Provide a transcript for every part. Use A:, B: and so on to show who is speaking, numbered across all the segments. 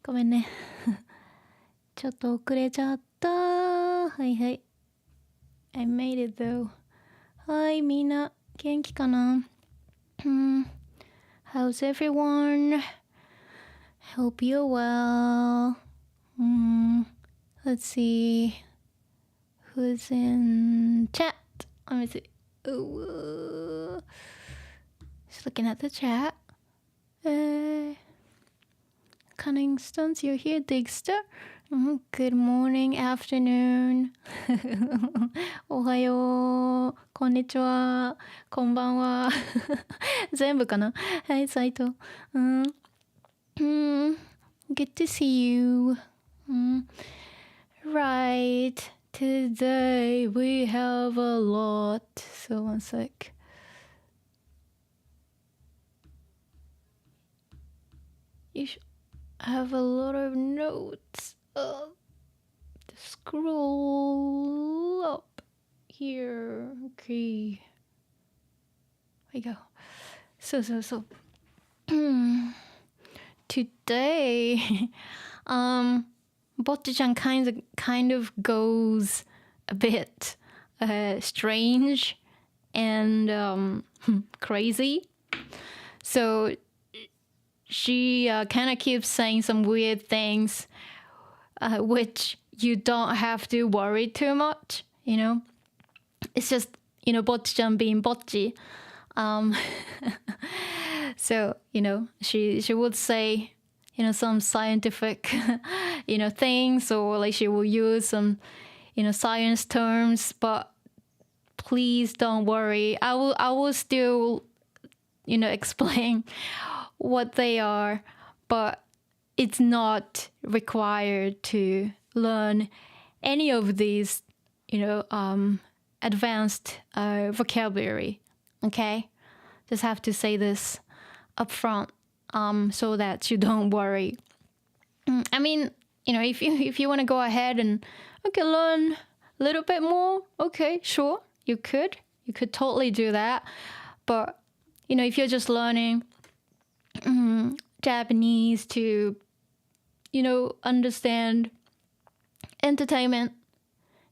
A: ごめんね。ちょっと遅れちゃった。はいはい。I made it though. はい、みんな元気かな？How's everyone? Hope you're well. Let's see. Who's in chat? Let me see. Ooh. Just looking at the chat. Cunningston's, you're here, Digster. Good morning, afternoon. おはよう、こんにちは、こんばんは。全部かな？はい、斉藤。Good to see you. Right. Today we have a lot. So one sec. You should have a lot of notes. Scroll up here. Okay. There we go. So. Today, Bocchi-chan kind of goes a bit strange and crazy. So she kind of keeps saying some weird things, which you don't have to worry too much, you know. It's just, you know, Bocchi-chan being Bocchi. So, you know, she would say, you know, some scientific, you know, things, or like she will use some, you know, science terms, but please don't worry. I will still, you know, explain what they are, but it's not required to learn any of these, you know, advanced vocabulary. Okay, just have to say this up front, so that you don't worry. I mean, you know, if you want to go ahead and learn a little bit more, okay, sure, you could totally do that. But you know, if you're just learning Japanese to, you know, understand entertainment,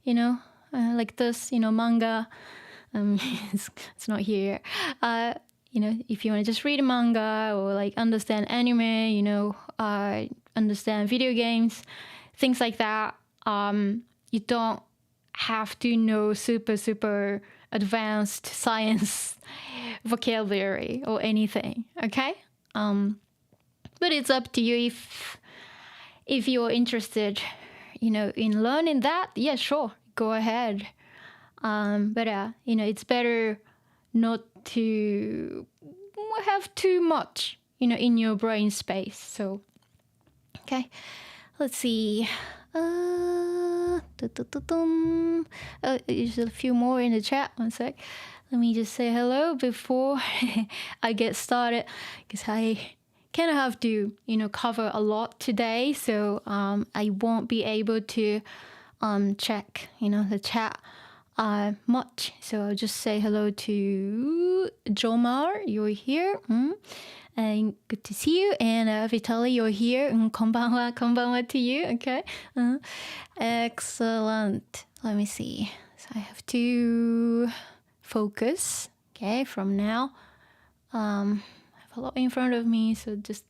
A: you know, like this, you know, manga. It's not here. You know, if you want to just read a manga or like understand anime, you know, understand video games, things like that, you don't have to know super advanced science vocabulary or anything, okay? But it's up to you if you're interested, you know, in learning that. Yeah, sure, go ahead. But you know, it's better not to have too much, you know, in your brain space. So, okay, let's see. There's a few more in the chat. One sec. Let me just say hello before I get started, because I kind of have to, you know, cover a lot today. So I won't be able to check, you know, the chat much. So I'll just say hello to Jomar, you're here. And good to see you. And Vitaly, you're here. こんばんはto you. Okay. Excellent. Let me see. So I have to focus. Okay, from now. I have a lot in front of me, so just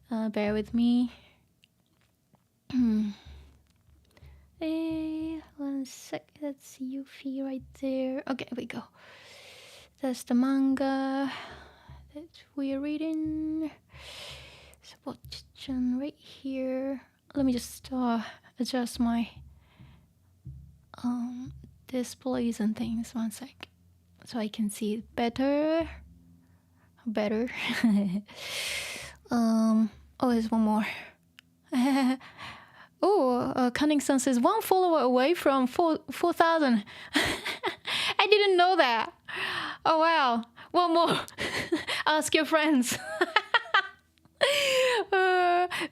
A: bear with me. 1 sec. That's Yuffie right there. Okay, we go. That's the manga that we're reading. So Bocchi-chan right here. Let me just adjust my displays and things. 1 sec, so I can see it better. Oh, there's one more. Cunningston says 1 follower away from 4,000. I didn't know that. Oh wow, one more. Ask your friends.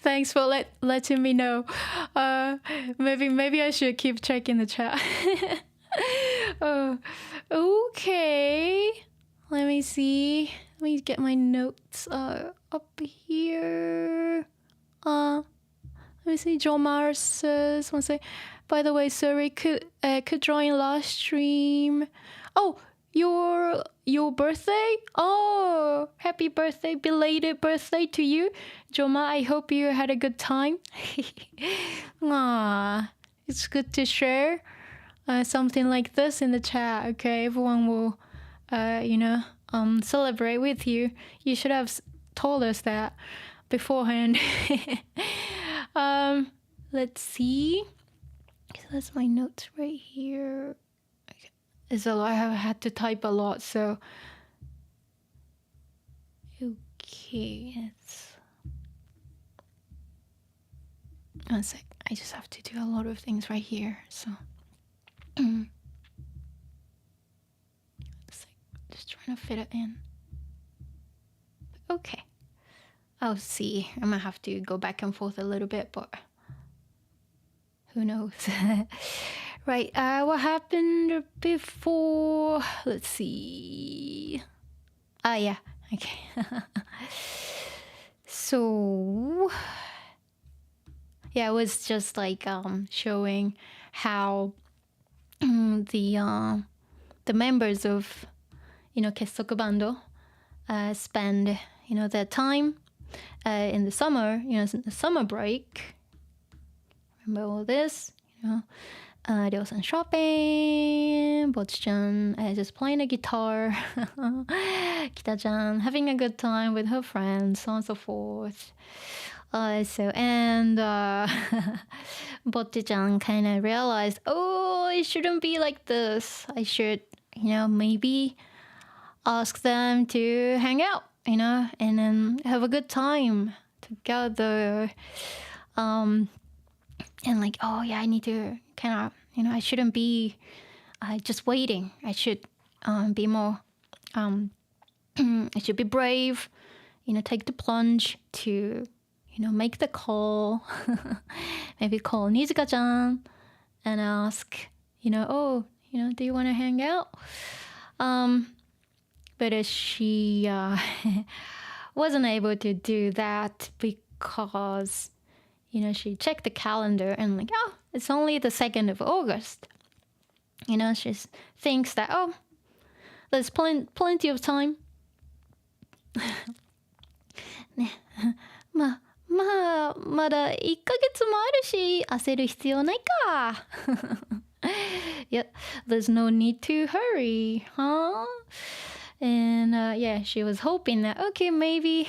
A: Thanks for letting me know. Maybe I should keep checking the chat. Okay, let me see. Let me get my notes up here. Let me see. Jomar says, "Want to say, by the way, sorry, could join last stream. Oh, your birthday? Oh, happy birthday, belated birthday to you, Joma. I hope you had a good time." It's good to share something like this in the chat. Okay, everyone will, celebrate with you. You should have told us that beforehand. Let's see. So that's my notes right here. Okay. So I have had to type a lot, so okay, it's one sec. I just have to do a lot of things right here, so just trying to fit it in. Okay, I'll see. I might have to go back and forth a little bit, but who knows? Right, what happened before? Let's see. Yeah, okay. So, yeah, it was just like showing how the members of, Kessoku Bando spend, their time in the summer, the summer break. Remember all this, Ryo-san shopping, Bocchi-chan just playing the guitar, Kita-chan having a good time with her friends, so on and so forth. Bocchi-chan kind of realized, oh, it shouldn't be like this. I should, maybe ask them to hang out, and then have a good time together. And like, oh yeah, I need to kind of, I shouldn't be just waiting. I should be more, I should be brave, take the plunge to, make the call. Maybe call Nizuka-chan and ask, do you want to hang out? But she wasn't able to do that because she checked the calendar and like, oh, it's only the 2nd of August. She thinks that, oh, there's plenty of time. まだ1ヶ月もあるし、焦る必要ないか。Yeah, there's no need to hurry, huh? And yeah, she was hoping that, okay, maybe,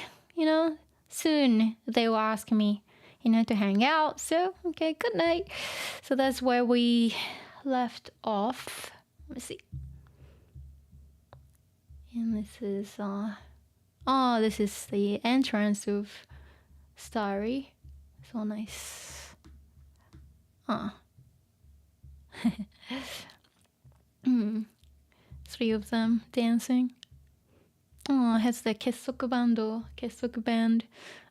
A: soon they will ask me, to hang out. So, okay, good night. So that's where we left off. Let me see. And this is, this is the entrance of Starry. So nice. 3 of them dancing. Oh, it has the Kessoku band,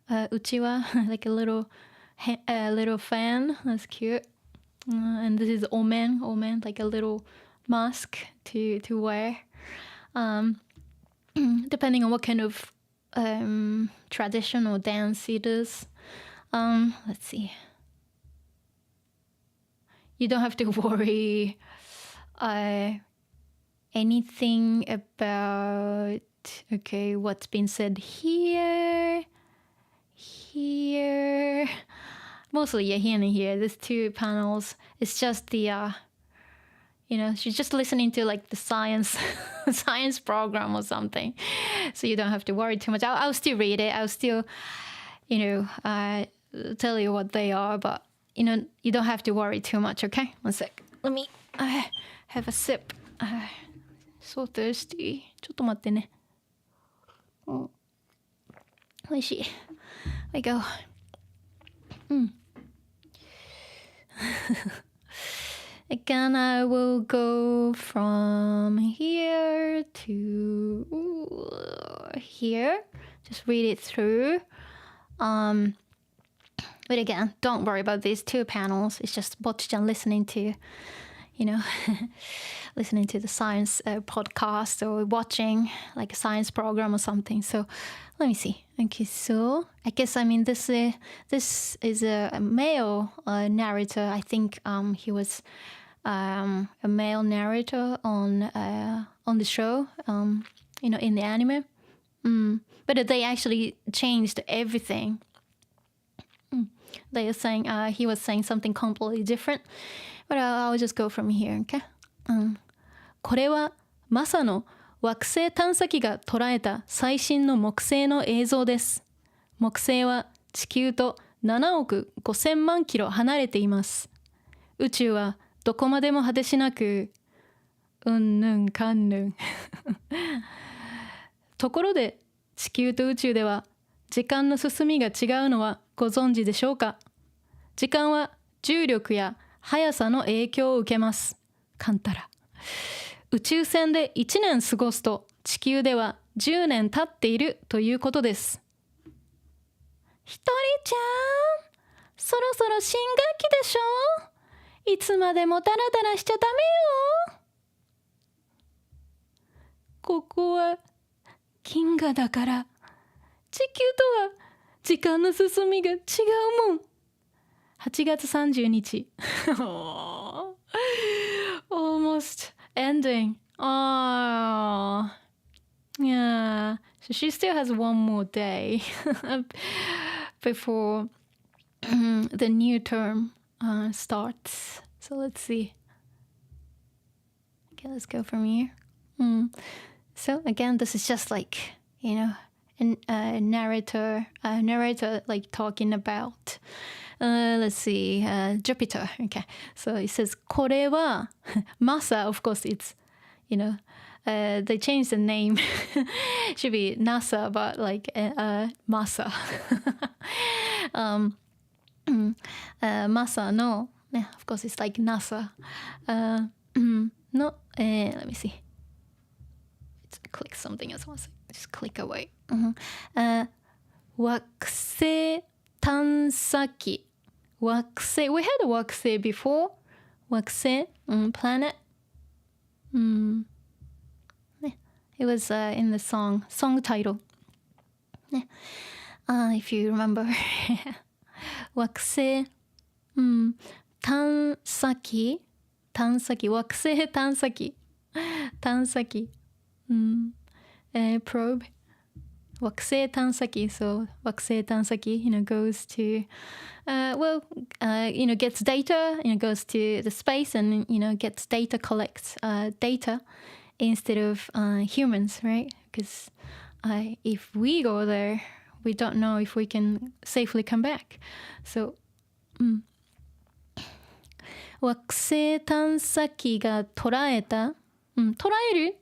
A: uchiwa, like a little fan. That's cute. And this is omen, like a little mask to wear. Depending on what kind of tradition or dance it is. Let's see. You don't have to worry anything about, okay, what's been said here. Mostly, yeah, here and here. There's 2 panels. It's just the, she's just listening to like the science program or something. So you don't have to worry too much. I'll still read it. I'll still, tell you what they are. But, you don't have to worry too much, okay? One sec. Let me have a sip. So thirsty. ちょっと待ってね。おいしい。There we go. Again, I will go from here to here. Just read it through. But again, don't worry about these 2 panels. It's just Bocchi-chan listening to, listening to the science podcast or watching like a science program or something. So let me see. Okay, so I guess this is a male narrator. I think he was a male narrator on the show. In the anime. But they actually changed everything. They are saying he was saying something completely different. But I'll just go from here, okay? これはMASAの惑星探査機が捉えた最新の木星の映像です。木星は地球と7億5000万キロ離れています。宇宙はどこまでも果てしなく、うんぬんかんぬん。ところで地球と宇宙では時間の進みが違うのはご存知でしょうか？時間は重力や速さの影響を受けます。カンタラ。宇宙船で1年過ごすと地球では10年経っているということです。ひとりちゃん、そろそろ新学期でしょ？いつまでもダラダラしちゃダメよ。ここは銀河だから地球とは時間の進みが違うもん。8月30日。Almost ending. Oh, yeah. So she still has one more day before the new term starts. So let's see. Okay, let's go from here. So again, this is just like, a narrator like talking about, let's see, Jupiter. Okay, so it says これは MASA. Of course, it's they changed the name. Should be NASA, but like MASA. MASA no. Of course, it's like NASA. No. Let me see. Click something else. Just click away. 惑星探査機。惑星. We had a 惑星 before. 惑星, planet. It was in the song title. If you remember. 惑星. 探査機。探査機。惑星探査機。探査機。probe. 惑星探査機. So 惑星探査機, goes to, gets data, goes to the space and, gets data, collects data instead of humans, right? Because if we go there, we don't know if we can safely come back. So, 惑星探査機が捉えた、捉える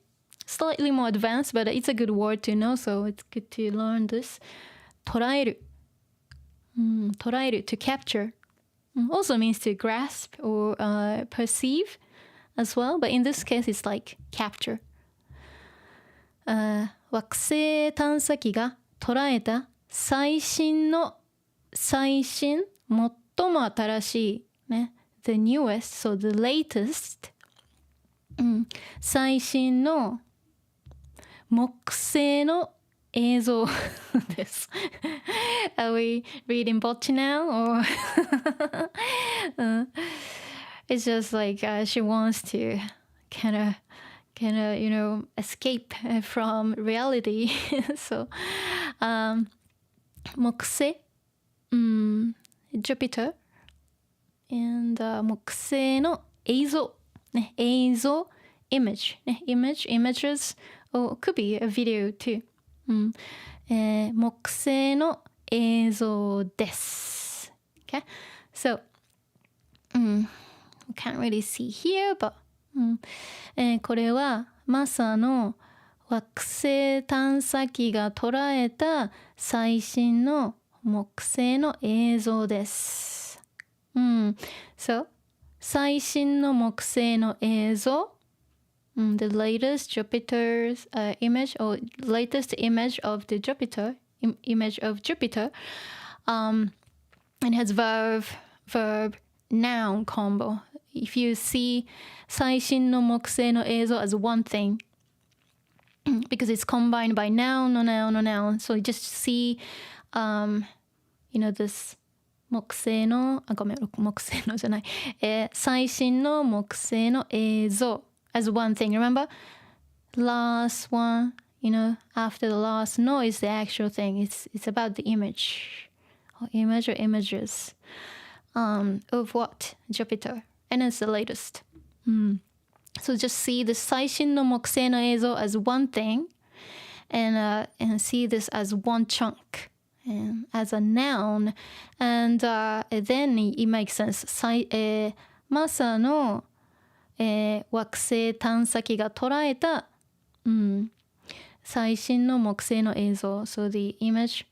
A: slightly more advanced, but it's a good word to know, so it's good to learn this. 捉える。捉える to capture. Also means to grasp or perceive as well, but in this case it's like capture. 惑星探査機が捉えた最新、最も新しい、ね。The newest, so the latest. 最新の木星の映像です。Are we reading Bocchi now? Or it's just like she wants to kind of escape from reality. So, 木星, Jupiter, and 木星の映像、ね、映像 image, ね、images, or could be a video too. 木星の映像です。Okay? So, we can't really see here, but これはMASAの惑星探査機が捉えた最新の木星の映像です。So, 最新の木星の映像the latest Jupiter's image or latest image of the Jupiter image of Jupiter and has verb noun combo. if you see 最新の木星の映像 as one thing, because it's combined by noun, no noun, no noun. So you just see, this 木星の、ごめん、木星のじゃない。最新の木星の映像 as one thing. Remember? Last one, after the last no is the actual thing. It's about the image. Or image or images of what? Jupiter. And it's the latest. So just see the 最新の木星の映像 as one thing, and see this as one chunk, and as a noun, and then it makes sense. MASA の、惑星探査機が捉えた、最新の木星の映像 So the image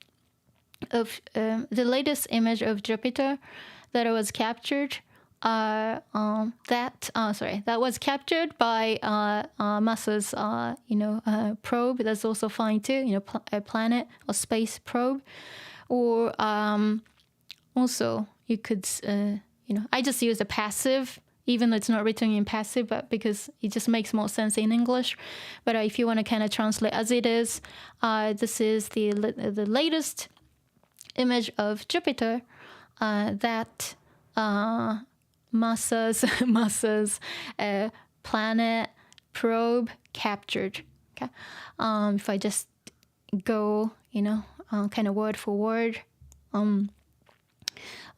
A: of the latest image of Jupiter that was captured. That was captured by MASA's probe. That's also fine too. A planet or space probe, or also you could I just use the passive, even though it's not written in passive, but because it just makes more sense in English. But if you want to kind of translate as it is, this is the latest image of Jupiter that MASA's planet probe captured. Okay, if I just go, kind of word for word,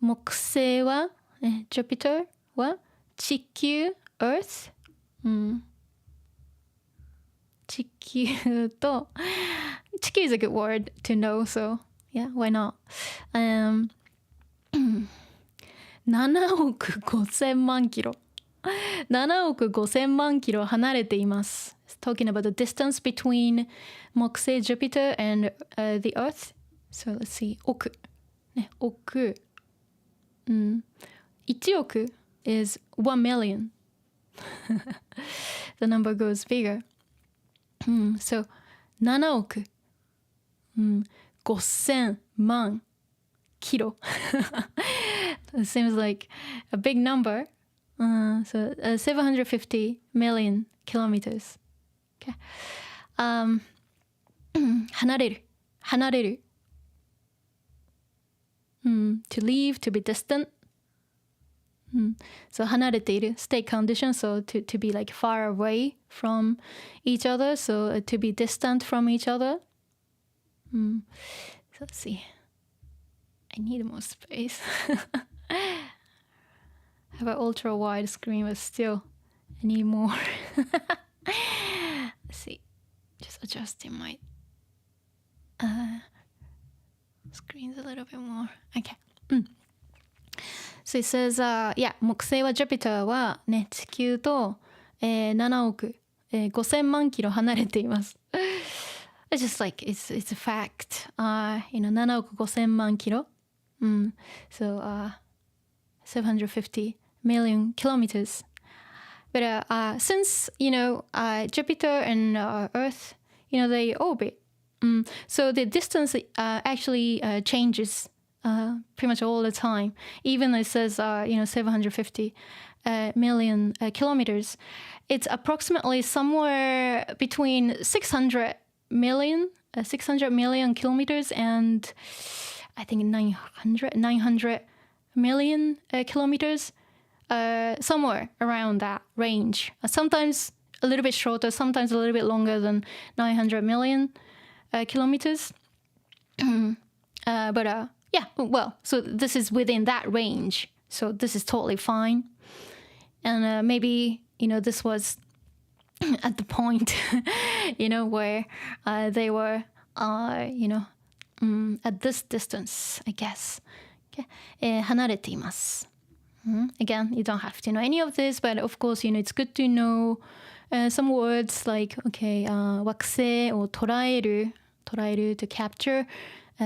A: 木星は、Jupiter は地球 Earth、地球と地球 is a good word to know, so yeah, why not? 7億5000万キロ7億5000万キロ離れています。Talking about the distance between 木星 Jupiter and the Earth. So let's see. 億。ね、億。1億 is 1 million. The number goes bigger. So 7億。5000万キロ。It seems like a big number. So 750 million kilometers. Okay. 離れる。To leave, to be distant. So 離れている state condition, so to be like far away from each other, so to be distant from each other. So let's see. I need more space. I have an ultra wide screen, but still I need more. Let's see. Just adjusting my screens a little bit more. Okay. So it says, yeah, 木星は Jupiter はね、地球と、7億、5000万キロ離れています。It's just like, it's a fact. 7億5000万キロ。So 750 million kilometers. But since, Jupiter and Earth, they orbit. So the distance actually changes pretty much all the time. Even though it says, 750 million kilometers, it's approximately somewhere between 600 million kilometers and I think 900 million kilometers, somewhere around that range. Sometimes a little bit shorter, sometimes a little bit longer than 900 million kilometers. But yeah, well, so this is within that range. So this is totally fine. And maybe, this was at the point, where they were, at this distance, I guess. Okay. 離れています。Again, you don't have to know any of this, but of course, it's good to know some words like, okay, 惑星を捉える to capture,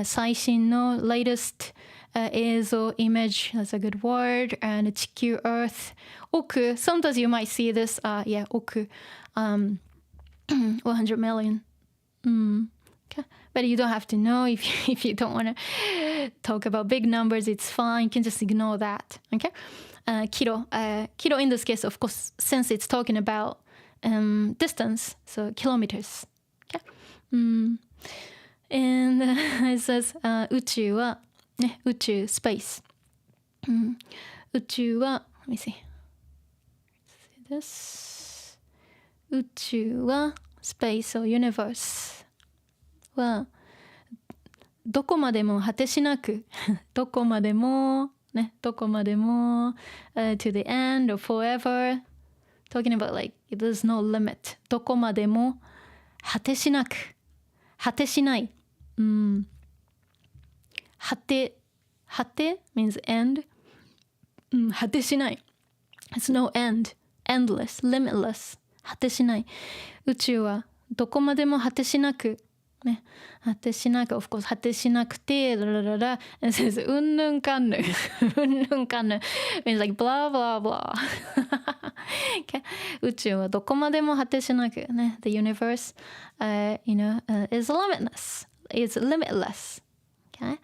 A: 最新の latest 映像 image, that's a good word, and 地球 earth, 億, sometimes you might see this, yeah, 億, 100 million. Okay. But you don't have to know if you don't want to talk about big numbers, it's fine, you can just ignore that. Okay. kilo. Kilo in this case, of course, since it's talking about distance, so kilometers. Okay? And it says 宇宙は、ね、宇宙 space、宇宙は let me see this 宇宙は space or universe はどこまでも果てしなくどこまでもねどこまでも、to the end or forever talking about like there's no limit どこまでも果てしなく果てしない、果て means end、果てしない It's no end endless limitless 果てしない宇宙はどこまでも果てしなくね果てしなく of course 果てしなくてララララ and it says うんぬんかんぬうんぬんかんぬ means like blah blah blah okay. 宇宙はどこまでも果てしなくね the universe is limitless it's limitless okay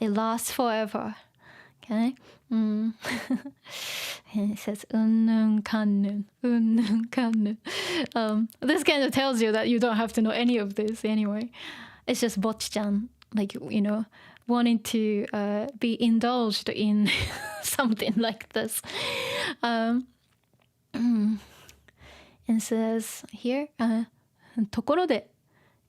A: it lasts forever okay and it says うんぬんかんぬうんぬんかんぬthis kind of tells you that you don't have to know any of this anyway it's just Bocchi-chan like wanting to be indulged in something like this and says here ところで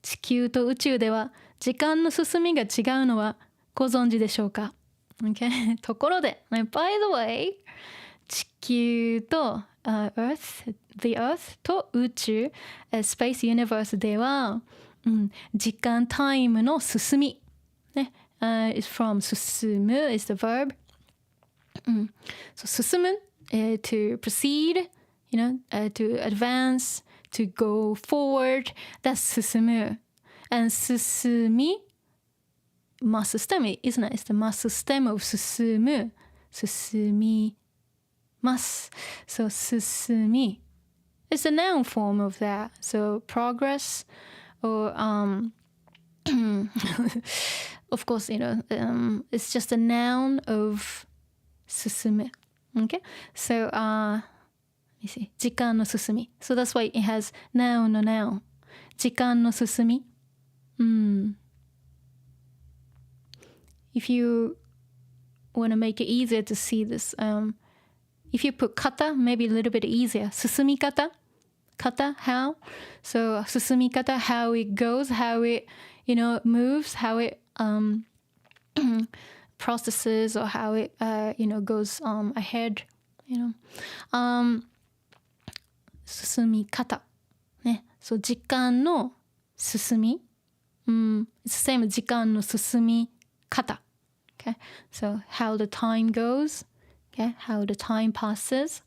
A: 地球と宇宙では時間の進みが違うのはご存知でしょうか Okay. ところで by the way 地球と、Earth the Earth と宇宙、Space Universe では、時間タイムの進み、ねis from 進む is the verb、so 進む、to proceed to advance to go forward that's 進む and 進みmaster stem isn't it? It's the master stem of 進む進みます so 進み it's the noun form of that so progress or of course it's just a noun of 進む okay so let me see 時間の進み so that's why it has noun の noun 時間の進みIf you want to make it easier to see this, if you put kata, maybe a little bit easier. 進み方 kata, how? So 進み方 how it goes, how it, moves, how it processes or how it, goes ahead, 進み方 ね。So 時間の進みit's the same 時間の進みkata. Okay, so how the time goes, okay, how the time passes.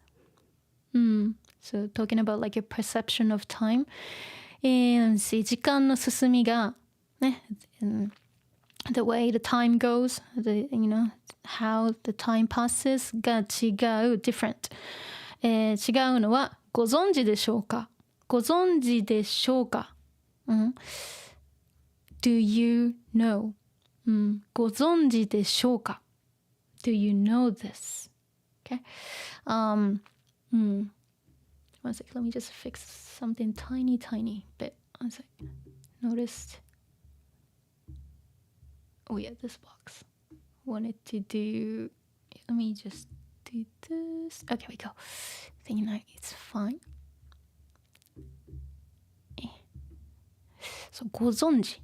A: So talking about like a perception of time. And see, 時間の進みがね the way the time goes, how the time passes が違う different. 違うのはご存知でしょうかご存知でしょうか、Do you know? ご存知でしょうか Do you know this? Okay. One sec, let me just fix something tiny bit. One sec. Noticed. Oh yeah, this box. Wanted to do... Let me just do this. Okay, we go. Thinking that it's fine. So, ご存知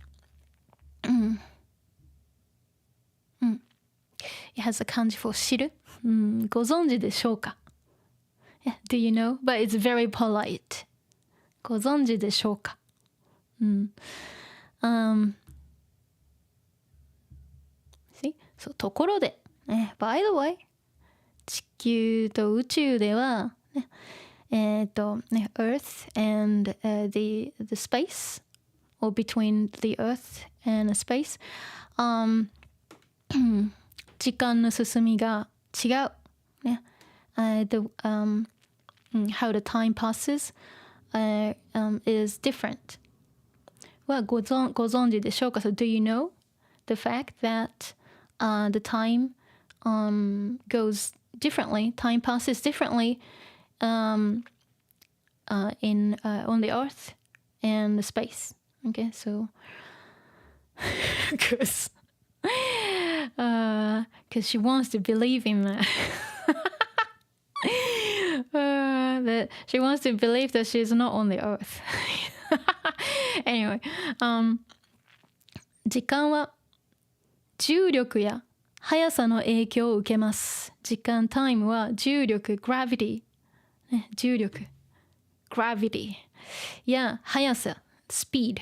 A: It has a kanji for 知る、ご存知でしょうか yeah, Do you know? But it's very polite ご存知でしょうか、See? So, ところで、by the way 地球と宇宙では、Earth and the space or between the Earth and the space時間の進みが違う、ねhow the time passes is different はご存知でしょうか So do you know the fact that the time goes differently. Time passes differently on the Earth and the space. Okay, so because she wants to believe in that. That she wants to believe that she's not on the Earth. Anyway, 時間は重力や速さの影響を受けます。時間、タイムは重力、gravity、ね、重力、gravity や速さ、speed、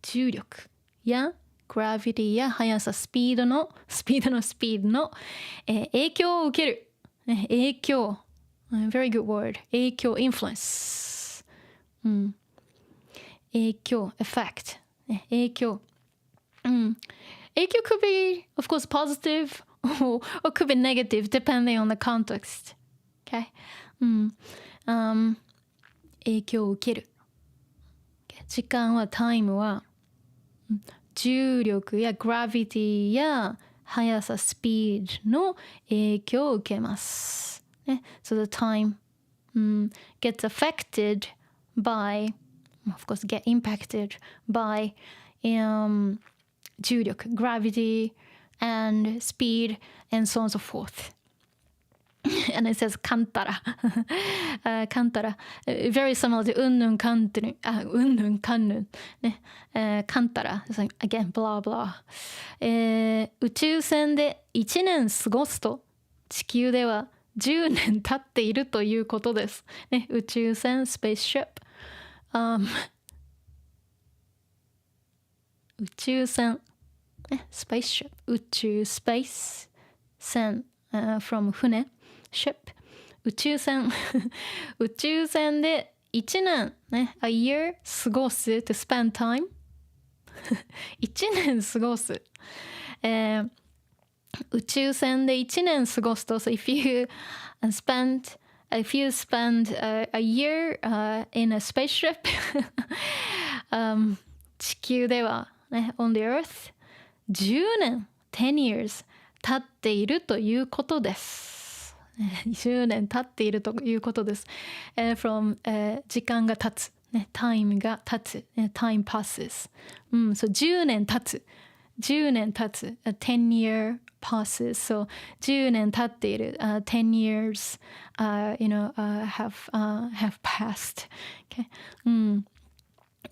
A: 重力やgravity や速さ、スピードの影響を受ける。影響。Very good word. 影響、influence。影響、effect。影響。影響 could be, of course, positive or could be negative depending on the context. Okay? 影響を受ける。時間は、タイムは、重力やグラビティや速さ、スピードの影響を受けます。ね、so the time gets affected by, of course, get impacted by 重力、gravity and speed and so on and so forth. And it says カンタラ。カンタラ。Very similar to うんぬんかんぬん。うんぬんかんぬん。ね。カンタラ。It's like, again, blah blah. 宇宙船で1年過ごすと地球では10年経っているということです。ね。宇宙船、spaceship。宇宙船。ね。spaceship。宇宙、space。船。from 船。ship 宇宙船宇宙船で1年ね a year 過ごす to spend time 1年過ごす、宇宙船で1年過ごすと so if you spend a year in a spaceship 地球ではね on the earth 10年10 years 経っているということです10年経っているということです。from 時間が経つ、ね、time が経つ、ね、time passes。so 10年経つ。10年経つ。10 year passes。so 10年経っている。10 years have passed。Okay?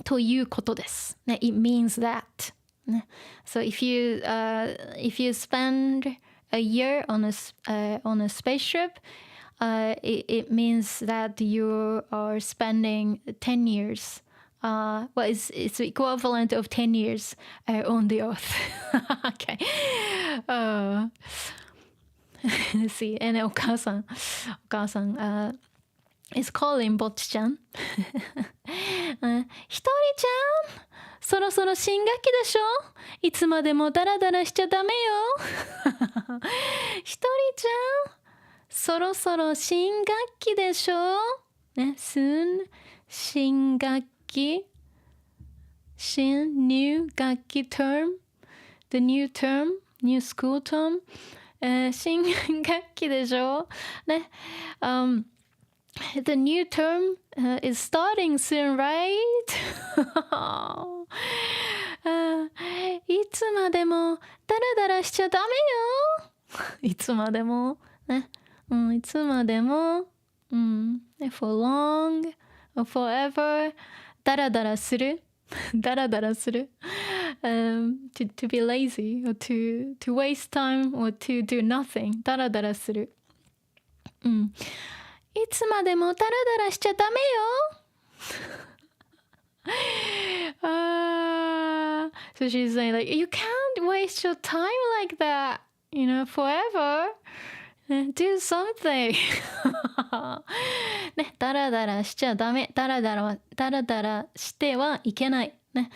A: ということです。ね、it means that。ね、so if you spend a year on a spaceship, it means that you are spending 10 years. Well, it's the equivalent of 10 years on the earth. Okay. Let's see. And お母さん、is calling ぼっちちゃん。ひとりちゃん。そろそろ新学期でしょいつまでもダラダラしちゃダメよひとりちゃんそろそろ新学期でしょね soon 新学期new 学期 term the new term new school term、新学期でしょね、the new term is starting soon, right? いつまでもダラダラしちゃダメよ。いつまでもね、いつまでも、for long or forever ダラダラする。ダラダラする。to be lazy or to waste time or to do nothing ダラダラする。いつまでもダラダラしちゃダメよ。So she's saying like, you can't waste your time like that, forever. Do something. ね、ダラダラしちゃダメ。ダラダラしてはいけない。ね、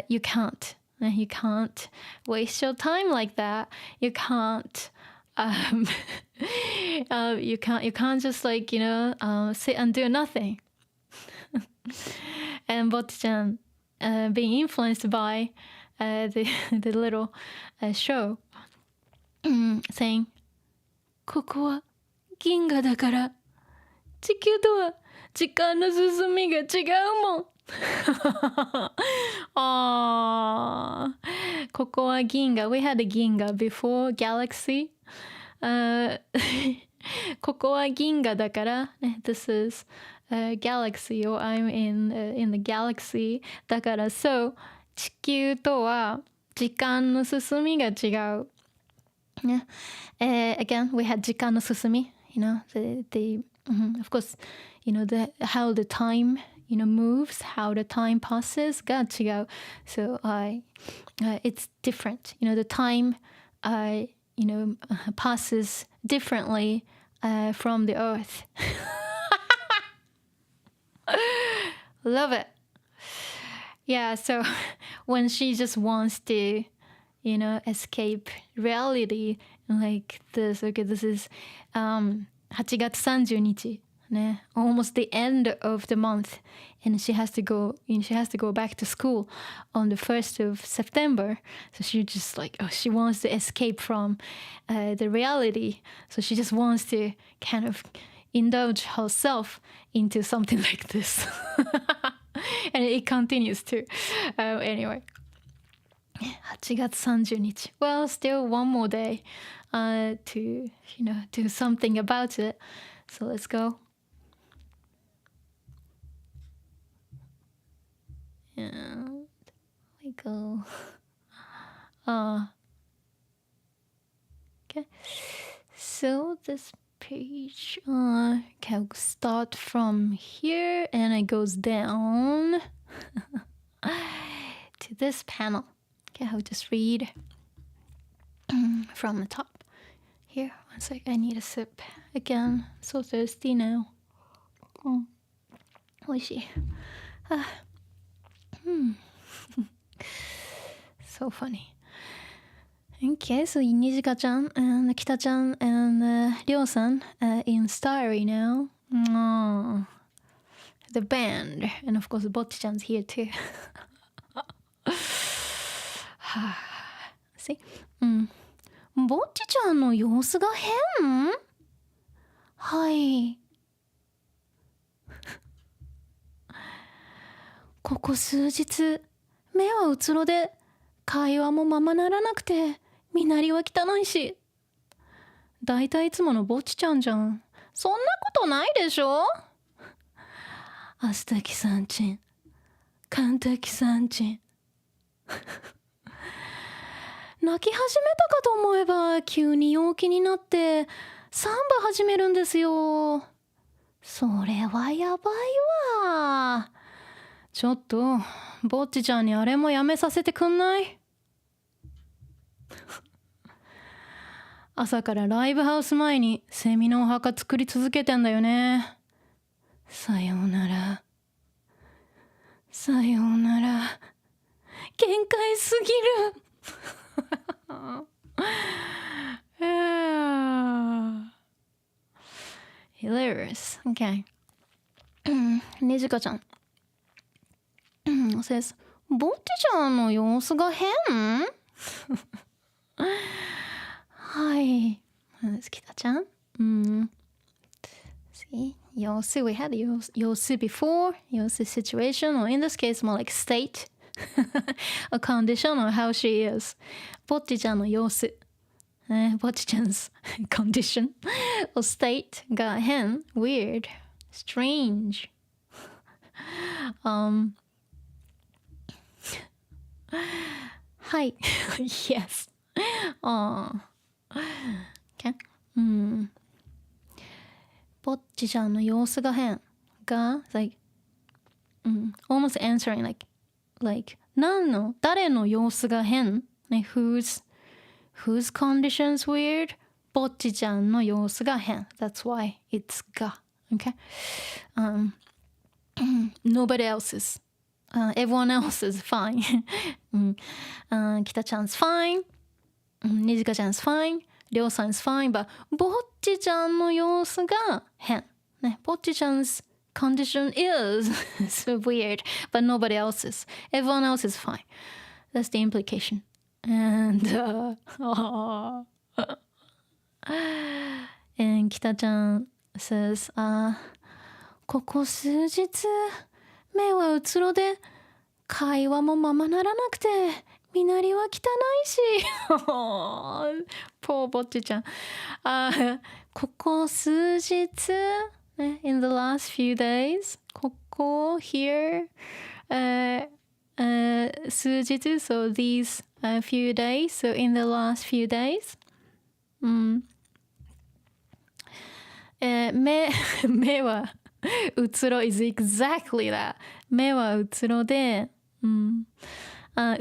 A: you can't. You can't waste your time like that. You can't. You can't just like sit and do nothing. And Bocchi-chan being influenced by the little show saying ここは銀河だから地球とは時間の進みが違うもん。ここは銀河。We had a 銀河 before galaxy. ここは銀河だから、ね、This is galaxy or I'm in the galaxy だから So 地球とは時間の進みが違う。ね、again, we had 時間の進み. You know, of course, you know, how the time, you know, moves, how the time passes が違う. So it's different. You know, the time, you know, passes differently from the earth. Love it. Yeah, so when she just wants to, you know, escape reality like this. Okay, this is 8月30日ね, almost the end of the month, and she has to go back to school on the 1st of September. So she just like, she wants to escape from the reality. So she just wants to kind of indulge herself into something like this. And it continues too. Anyway. 8月30日. Well, still one more day to, you know, do something about it. So let's go. And we go. Okay. So this page can start from here and it goes down to this panel. Okay, I'll just read from the top. Here, one sec, I need a sip again. So thirsty now. Oishii. So funny. Okay, so Nijika-chan and Kita-chan and Ryo-san in Starry now. The band. And of course, Bocchi-chan's here too. See? ぼっちちゃんの様子が変？はい。ここ数日、目はうつろで、会話もままならなくて、身なりは汚いし。だいたいいつものぼっちちゃんじゃん。そんなことないでしょ？アスタキさんちん、カンタキさんちん。泣き始めたかと思えば急に陽気になってサンバ始めるんですよ。それはやばいわ。ちょっとぼっちちゃんにあれもやめさせてくんない？朝からライブハウス前にセミのお墓作り続けてんだよね。さようなら。さようなら。限界すぎる。Hilarious. Okay. Nijika-chan says, ぼっちちゃんの様子が変？はい。Kita-chan. See, 様子 we had 様子 before, 様子 situation, or in this case more like state. A condition or how she is. ぼっちちゃんの様子。ぼっちちゃん 's condition or state が変 weird, strange. Hi. Yes. Okay. ぼっちちゃんの様子が変が like almost answering like 誰の様子が変、ね、whose conditions weird ぼっちちゃんの様子が変 that's why it's が okay nobody else's everyone else is fine Kita-chan's fine Nijika-chan's fine Ryo-san's fine but ぼっちちゃんの様子が変、ね、ぼっちちゃん 's condition is so weird, but nobody else's. Everyone else is fine. That's the implication. And And 北ちゃん says, ここ数日目はうつろで会話もままならなくて身なりは汚いしpoor ぼっちちゃん、ここ数日、ね、in the last few days ここ here、数日 so these few days so in the last few days、目はうつろ is exactly that 目はうつろで、う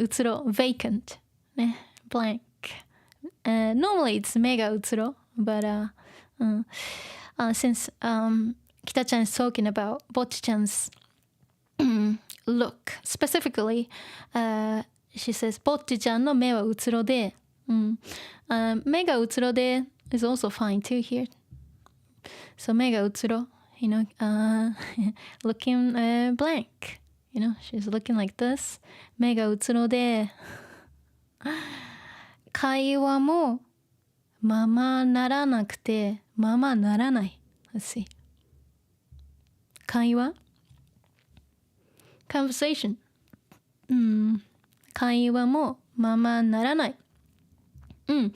A: つろ vacant ね blank、normally it's 目がうつろ but since 北ちゃん is talking about ぼっちちゃん 's look specifically、she says ぼっちちゃんの目はうつろで、目がうつろで is also fine too here so 目がうつろyou know, looking blank. You know, she's looking like this. 目がうつろで、会話もままならなくて、ままならない。Let's see. 会話 conversation. 会話もままならない。So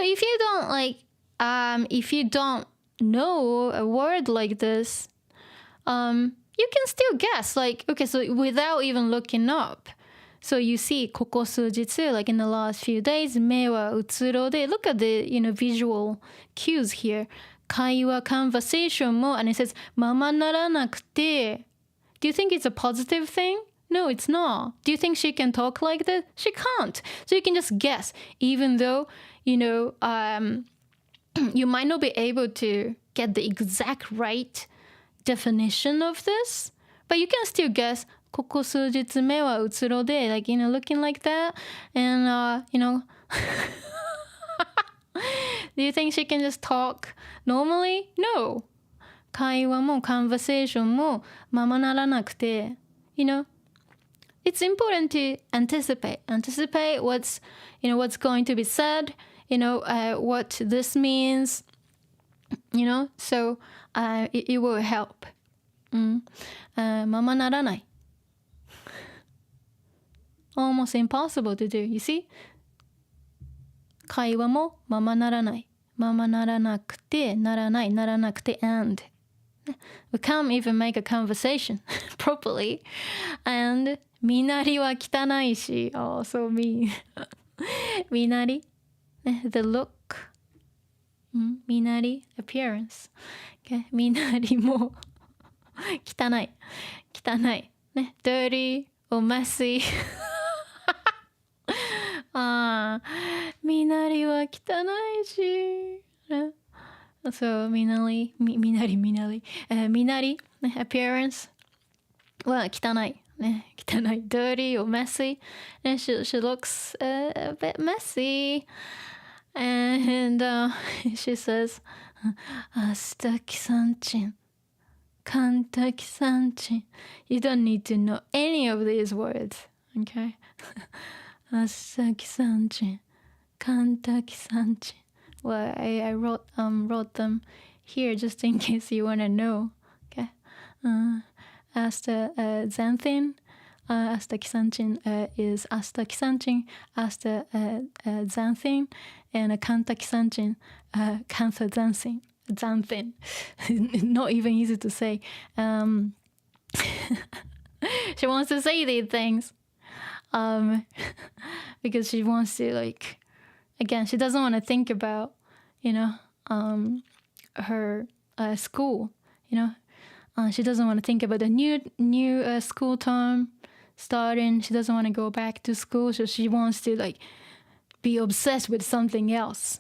A: if you don't like, if you don't know a word like this, you can still guess, like, okay, so without even looking up, so you see ここ数日 like in the last few days 目はうつろで look at the visual cues here 会話 conversation も and it says ままならなくて do you think it's a positive thing? No, it's not. Do you think she can talk like this? She can't. So you can just guess, even though you might not be able to get the exact right definition of this, but you can still guess ここ数日目はうつろで like looking like that and do you think she can just talk normally? No. 会話も conversation もままならなくて it's important to anticipate what's going to be said, what this means, so it will help. ままならない almost impossible to do, you see? 会話もままならないままならなくてならないならなくて and we can't even make a conversation properly and 身なりは汚いし oh so mean 身なり the look 身なり appearance、okay? 身なりも汚いね dirty or messy 身なりは汚いし、ね、そう身なり、ね、appearance は汚い、ね、汚い dirty or messy、ね、she looks a bit messy and she says 明日キサンチンカンタキサンチン you don't need to know any of these words, okay? 明日キサンチンカンタキサンチン well I wrote them here just in case you want to know, okay? アスタxanthinアスタキサンチン is アスタキサンチンアスタxanthin and カンタキサンチンカンタxanthin not even easy to say. She wants to say these things because she wants to like again she doesn't want to think about her school, she doesn't want to think about the new school term starting. She doesn't want to go back to school, so she wants to like be obsessed with something else.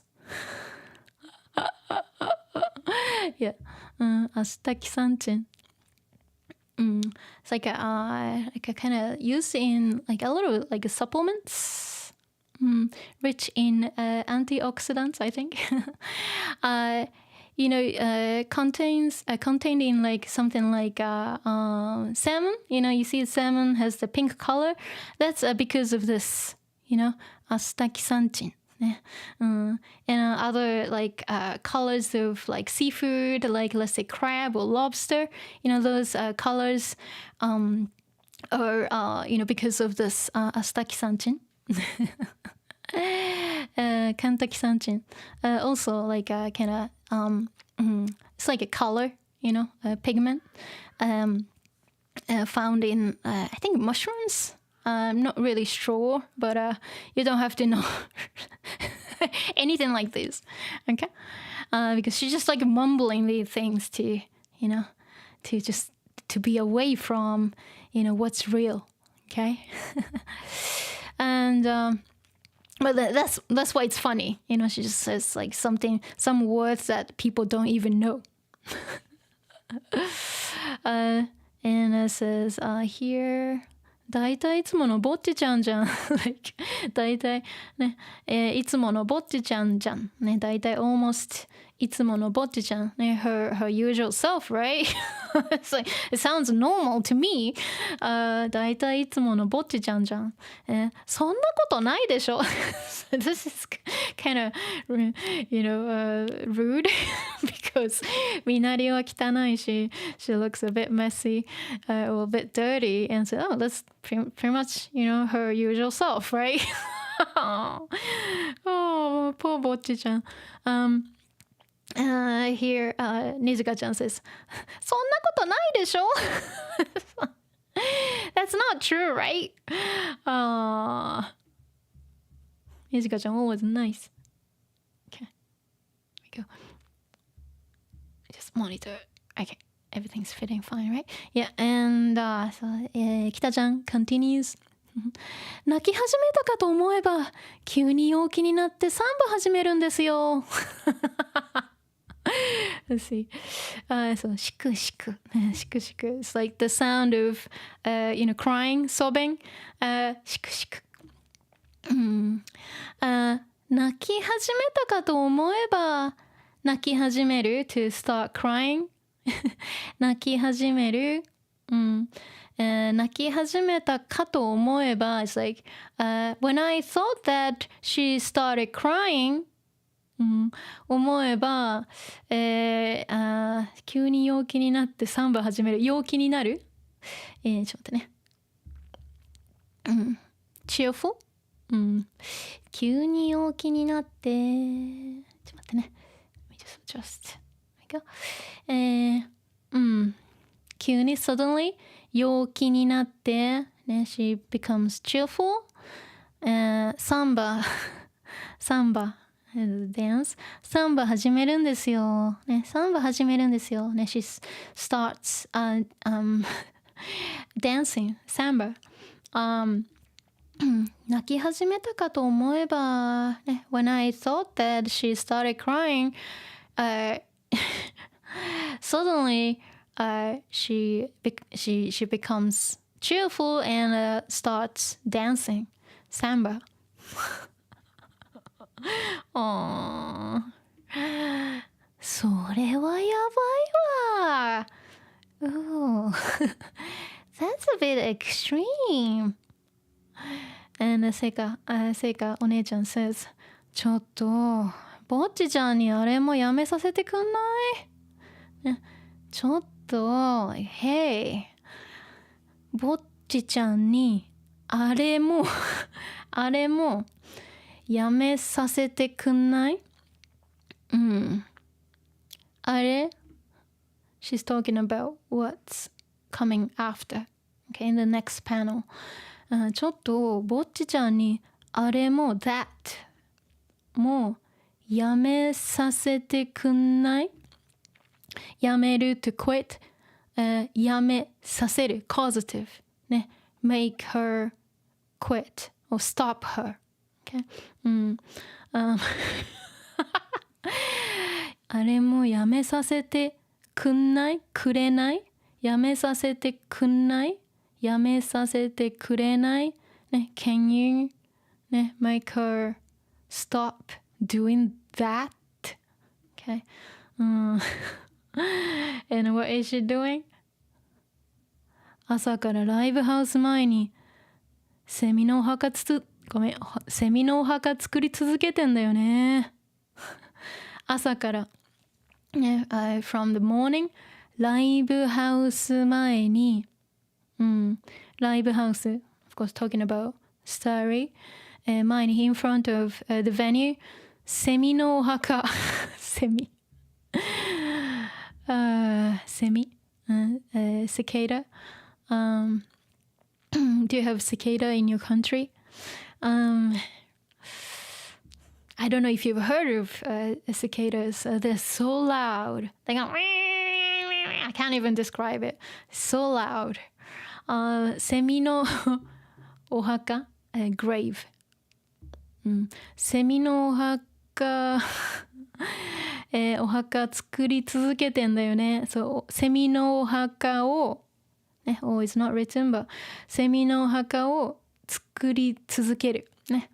A: Yeah, 明日キサンチン it's like a kind of used in like a little like supplements, rich in antioxidants, I think. Contained in like something like salmon. You see salmon has the pink color. That's because of this. 明日キサンチン And other like colors of like seafood, like let's say crab or lobster, those colors are because of this Astaki-sanchin. Kantaki-sanchin. Also like kind of it's like a color, a pigment found in I think mushrooms. I'm not really sure, but you don't have to know anything like this, okay? Because she's just like mumbling these things to be away from, what's real, okay? And but that's why it's funny, she just says like some words that people don't even know. And it says here, だいたいいつものぼっちちゃんじゃん。like だいたいね、いつものぼっちちゃんじゃん。ね、だいたい almost いつものぼっちちゃん。ね、her usual self, right? It's like, it sounds normal to me. だいたいいつものぼっちちゃんじゃん。そんなことないでしょ。This is kind of, rude because みなりは汚いし she looks a bit messy or a bit dirty and so, that's pretty much, her usual self, right? Oh, poor Bocchi-chan. Here, Nizuka-chan says, そんなことないでしょ? That's not true, right? Nizuka-chan always nice. Okay, here we go. Just monitor. Okay, everything's fitting fine, right? Yeah, and so, Kita-chan continues. 泣き始めたかと思えば急に陽気になってサンバ始めるんですよ。Let's see. So しくしくしくしく It's like the sound of crying, sobbing. しくしく。泣き始めたかと思えば泣き始める to start crying. 泣き始める。泣き始めたかと思えば It's like when I thought that she started crying 思えば、急に陽気になってサンバ始める陽気になる、ちょっと待ってね、cheerful、急に陽気になってちょっと待ってね Let me just adjust there we go、急に suddenly 陽気になって、ね、she becomes cheerful、サンバdance サンバ始めるんですよ、ね、サンバ始めるんですよ、ね、she starts dancing サンバ、泣き始めたかと思えば、ね、when I thought that she started crying、suddenly she becomes cheerful and starts dancing samba. Aww. それはやばいわ。Ooh. That's a bit extreme. And Seika お姉ちゃん says ちょっとぼっちちゃんにあれもやめさせてくんない、ね、ちょっと Hey ぼっちちゃんにあれもやめさせてくんない、あれ She's talking about what's coming after, okay, in the next panel、ちょっとぼっちちゃんにあれも that もやめさせてくんない、やめる to quit、やめさせる causative、ね、make her quit or stop her、okay? あれもやめさせてくんないくれないやめさせてくんないやめさせてくれない、ね、can you、ね、make her stop doing that? Okay. And what is she doing? 朝からライブハウス前にセミのお墓ごめん、セミのお墓作り続けてんだよね。朝から、ね、from the morning ライブハウス前に、ライブハウス of course talking about Starry、前に in front of、the venue セミのお墓セミセミ、cicada、do you have cicada in your country? I don't know if you've heard of cicadas. They're so loud. They go, I can't even describe it. So loud. セミのお墓、grave、セミのお墓お墓作り続けてんだよね。そう、セミのお墓をね、oh, it's not written, but セミのお墓を作り続けるね。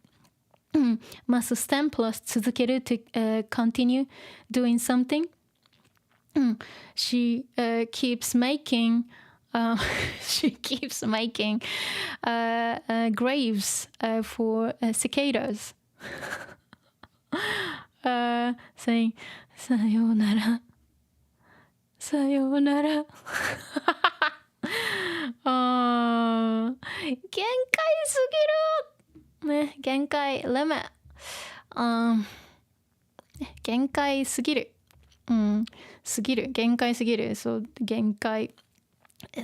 A: must stem plus 続ける to、continue doing something、she keeps making she keeps making graves for cicadas saying さようならさようなら限界すぎるね、限界 limit、限界すぎる、すぎる、限界すぎる、そう、限界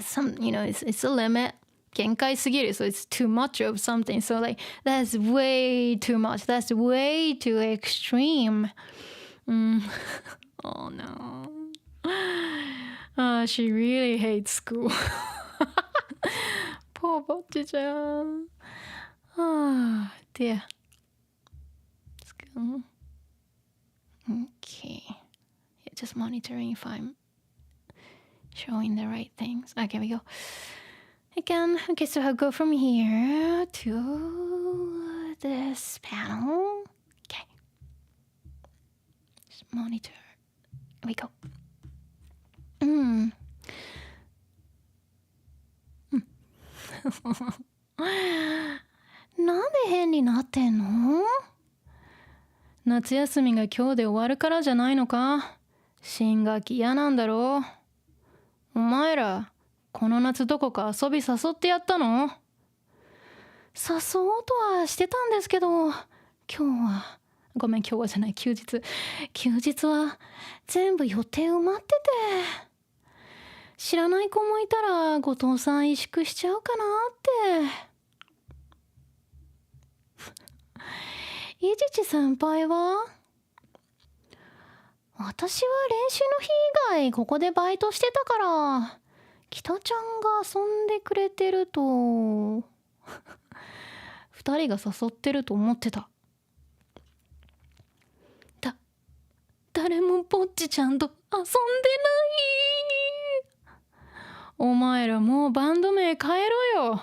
A: some, you know, it's a limit、限界すぎる、so it's too much of something, so like that's way too much, that's way too extreme. Oh no. She really hates school. Poor Bocchiちゃん。dear. Let's go. Okay. Yeah, just monitoring if I'm showing the right things. Okay, we go. Again, okay, so I'll go from here to this panel. Okay. Just monitor. Here we go. なんで変になってんの？夏休みが今日で終わるからじゃないのか？新学期嫌なんだろう？お前ら、この夏どこか遊び誘ってやったの？誘おうとはしてたんですけど、今日は、ごめん、今日はじゃない、休日は全部予定埋まってて、知らない子もいたら後藤さん萎縮しちゃうかなって。伊地知先輩は？私は練習の日以外ここでバイトしてたから、北ちゃんが遊んでくれてると2人が誘ってると思ってた。誰もぼっちちゃんと遊んでない。お前らもうバンド名変えろよ。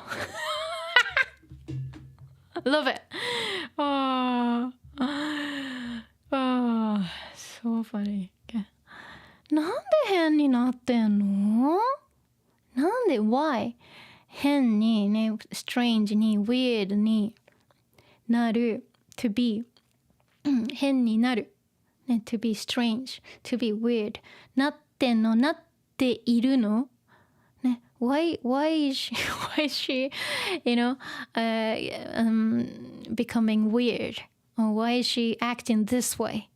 A: Love it. So funny. なんで変になってんの？なんで why 変にね、strange に weird になる to be 変になる、ね、to be strange to be weird なってんの、なっているのね、why is she you know becoming weird, or why is she acting this way?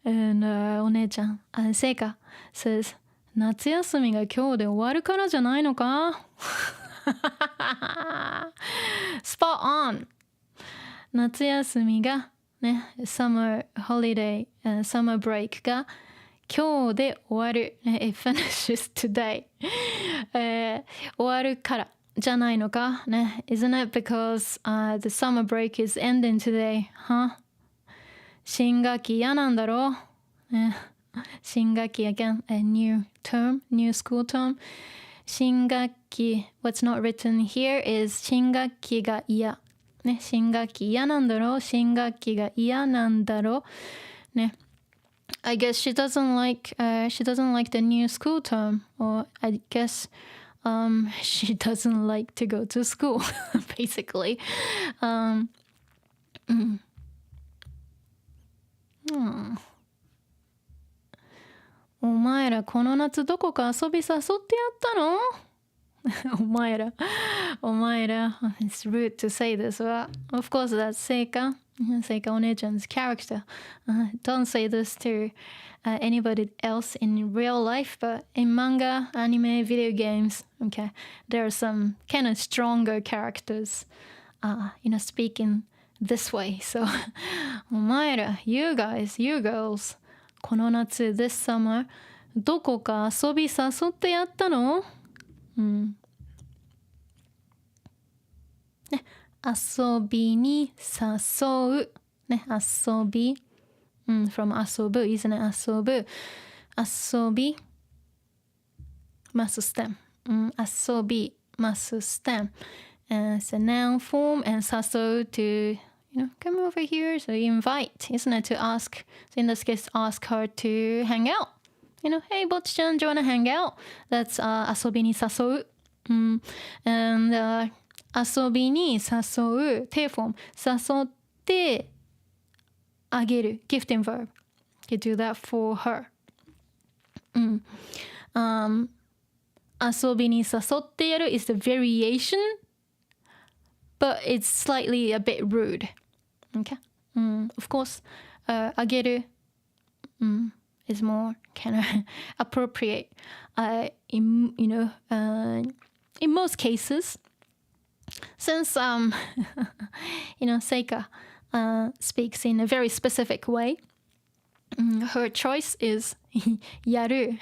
A: And お姉ちゃんSeika says 夏休みが今日で終わるからじゃないのか？ Spot on. 夏休みがね、summer holiday、summer break が今日で終わる、it finishes today、終わるからじゃないのかね、isn't it because、the summer break is ending today, huh? 新学期嫌なんだろう、ね、新学期 again, a new term, new school term. 新学期 what's not written here is 新学期が嫌、ね、新学期嫌なんだろう、新学期が嫌なんだろうね。I guess she doesn't like the new school term, or I guess she doesn't like to go to school, basically. Mm. お前らこの夏どこか遊び誘ってやったのお前ら It's rude to say this, but of course that's Seika One-chan's character. Don't say this to anybody else in real life, but in manga, anime, video games, okay, there are some kind of stronger characters, speaking this way. So お前ら you guys, you girls, この夏 this summer どこか遊び誘ってやったの？ね、遊びに誘う。ね、遊び。from 遊ぶ、isn't it? 遊ぶ。遊び。ます stem. 遊びます stem. It's a noun form and 誘う to, come over here. So you invite, isn't it? To ask. So in this case, ask her to hang out. Hey, Bocchi-chan, do you want to hang out? That's 遊びに誘う。And 遊びに誘う定フォーム誘ってあげる gifting verb. You do that for her. 遊びに誘ってやる is the variation, but it's slightly a bit rude. Okay? Of course, あげるis more kind of appropriate. In most cases, since Seika speaks in a very specific way, her choice is やる.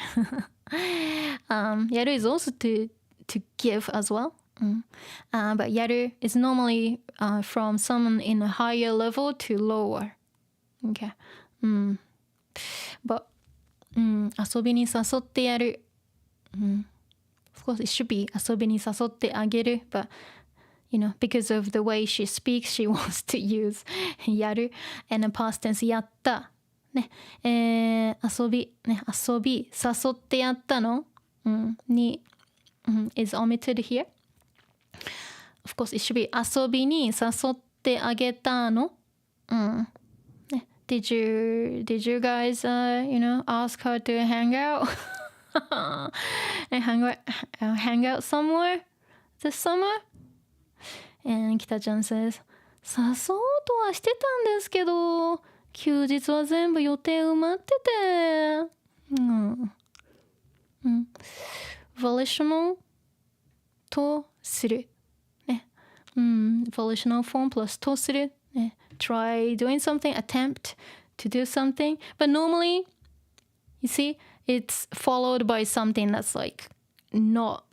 A: やる is also to give as well. But やる is normally from someone in a higher level to lower. Okay. But 遊びに誘ってやる. Of course, it should be 遊びに誘ってあげる, but because of the way she speaks, she wants to use やる and the past tense やった。ね、遊び誘ってやったの、に、is omitted here. Of course, it should be 遊びに誘ってあげたの。ね、Did you guys, ask her to hang out? and hang out somewhere this summer? And 北ちゃん says, 誘おうとはしてたんですけど、休日は全部予定埋まってて。Volitional とする。ね。Volitional form plus とする。ね。Try doing something, attempt to do something. But normally, you see, it's followed by something that's like not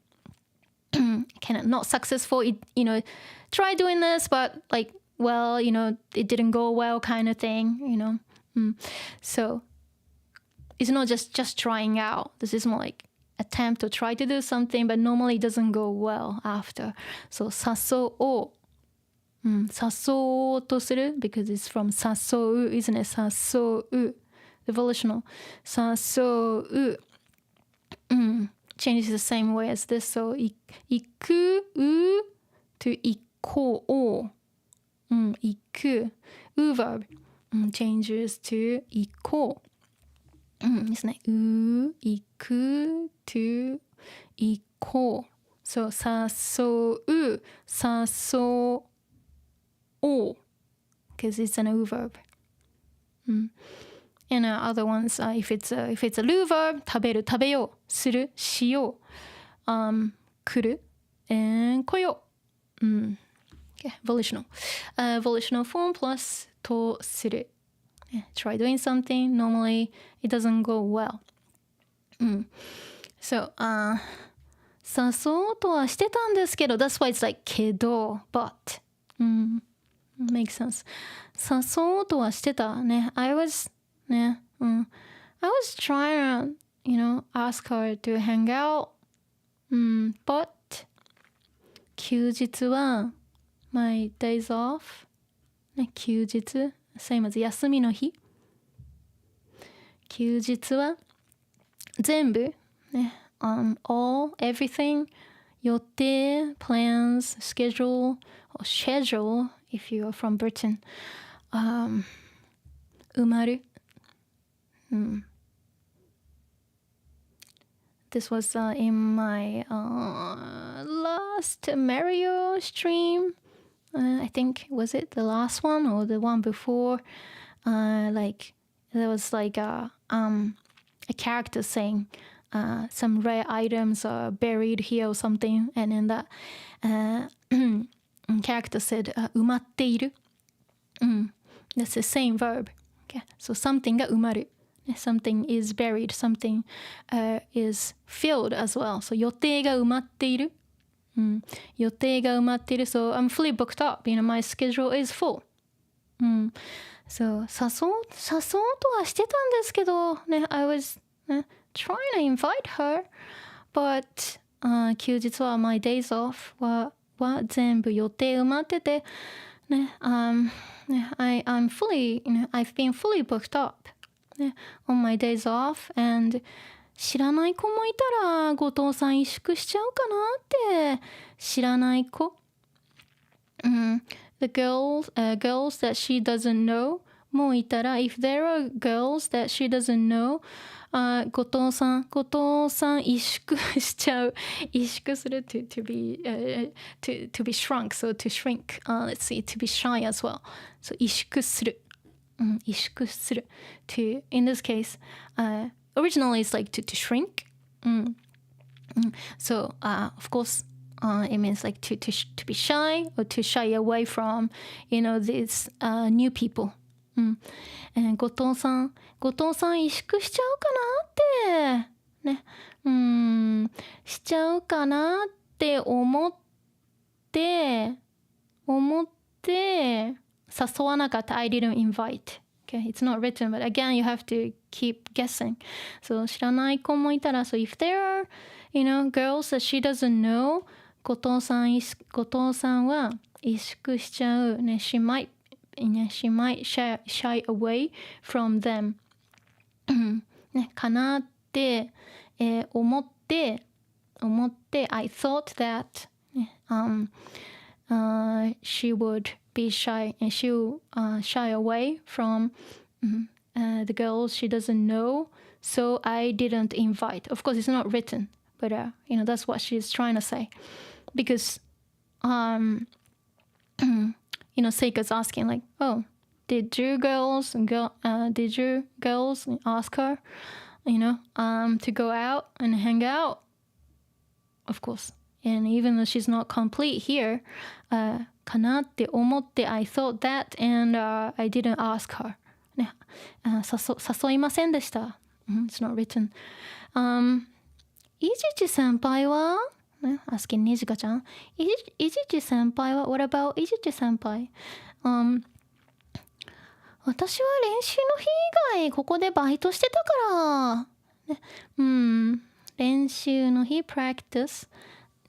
A: kind of not successful. Try doing this, but like, well, it didn't go well kind of thing, So it's not just trying out. This is more like attempt to try to do something, but normally it doesn't go well after. So 誘おう。誘おうとする because it's from 誘う isn't it? 誘う the volitional 誘うchanges the same way as this. So 行く to 行こう行く verb changes to 行こうですね。行く to 行こう So 誘う誘おう because it's an verb. And other ones, if it's a lu verb, 食べる食べようするしよう来る来ようOkay, volitional. Volitional form plus とする Try doing something. Normally, it doesn't go well. So, 誘おうとはしてたんですけど That's why it's like けど but makes sense 誘おうとはしてたね I was trying to ask her to hang out but 休日は my days off ね休日 same as 休みの日休日は全部ねall everything 予定 plans schedule or schedule if you are from Britain 埋まる、This was in my last Mario stream. I think, was it the last one or the one before? Like there was like a character saying some rare items are buried here or something, and then that character said 埋まっている。That's the same verb. Okay, so something が埋まる。Something is buried, something is filled as well. So 予定が埋まっている。予定が埋まっている。So I'm fully booked up. You know, my schedule is full. So 誘おうとはしてたんですけど、ね、I was trying to invite her, but 休日は my days off は全部予定埋まってて、ね、I'm fully, you know, I've been fully booked up, ね、on my days off, and 知らない子もいたら後藤さん萎縮しちゃうかなって知らない子、the girls that she doesn't know もいたら if there are girls that she doesn't know 後藤さん萎縮しちゃう萎縮する to be shrunk, so to shrink, let's see, to be shy as well, so 萎縮する、萎縮する to, in this case, originally it's like to shrink, so of course it means like to be shy or to shy away from, you know, these new people. 後藤さん萎縮しちゃうかなってね、しちゃうかなって思って誘わなかった。 I didn't invite. Okay, it's not written, but again you have to keep guessing. So 知らない子もいたら、 so if there are, you know, girls that she doesn't know, 後藤さんは萎縮しちゃうね。 she might shy away from them ね、かなって、思って I thought that she would be shy, and she'll shy away from the girls she doesn't know, so I didn't invite. Of course it's not written, but you know, that's what she's trying to say, because you know, Seika's asking like, oh, did you girls ask her, you know, to go out and hang out? Of course. And even though she's not complete here, かなって思って I thought that, and I didn't ask her. ね、誘いませんでした。It's not written. いじち先輩はasking にじかちゃん。いじち先輩は What about いじち先輩？私は練習の日以外ここでバイトしてたから、ね、練習の日 practice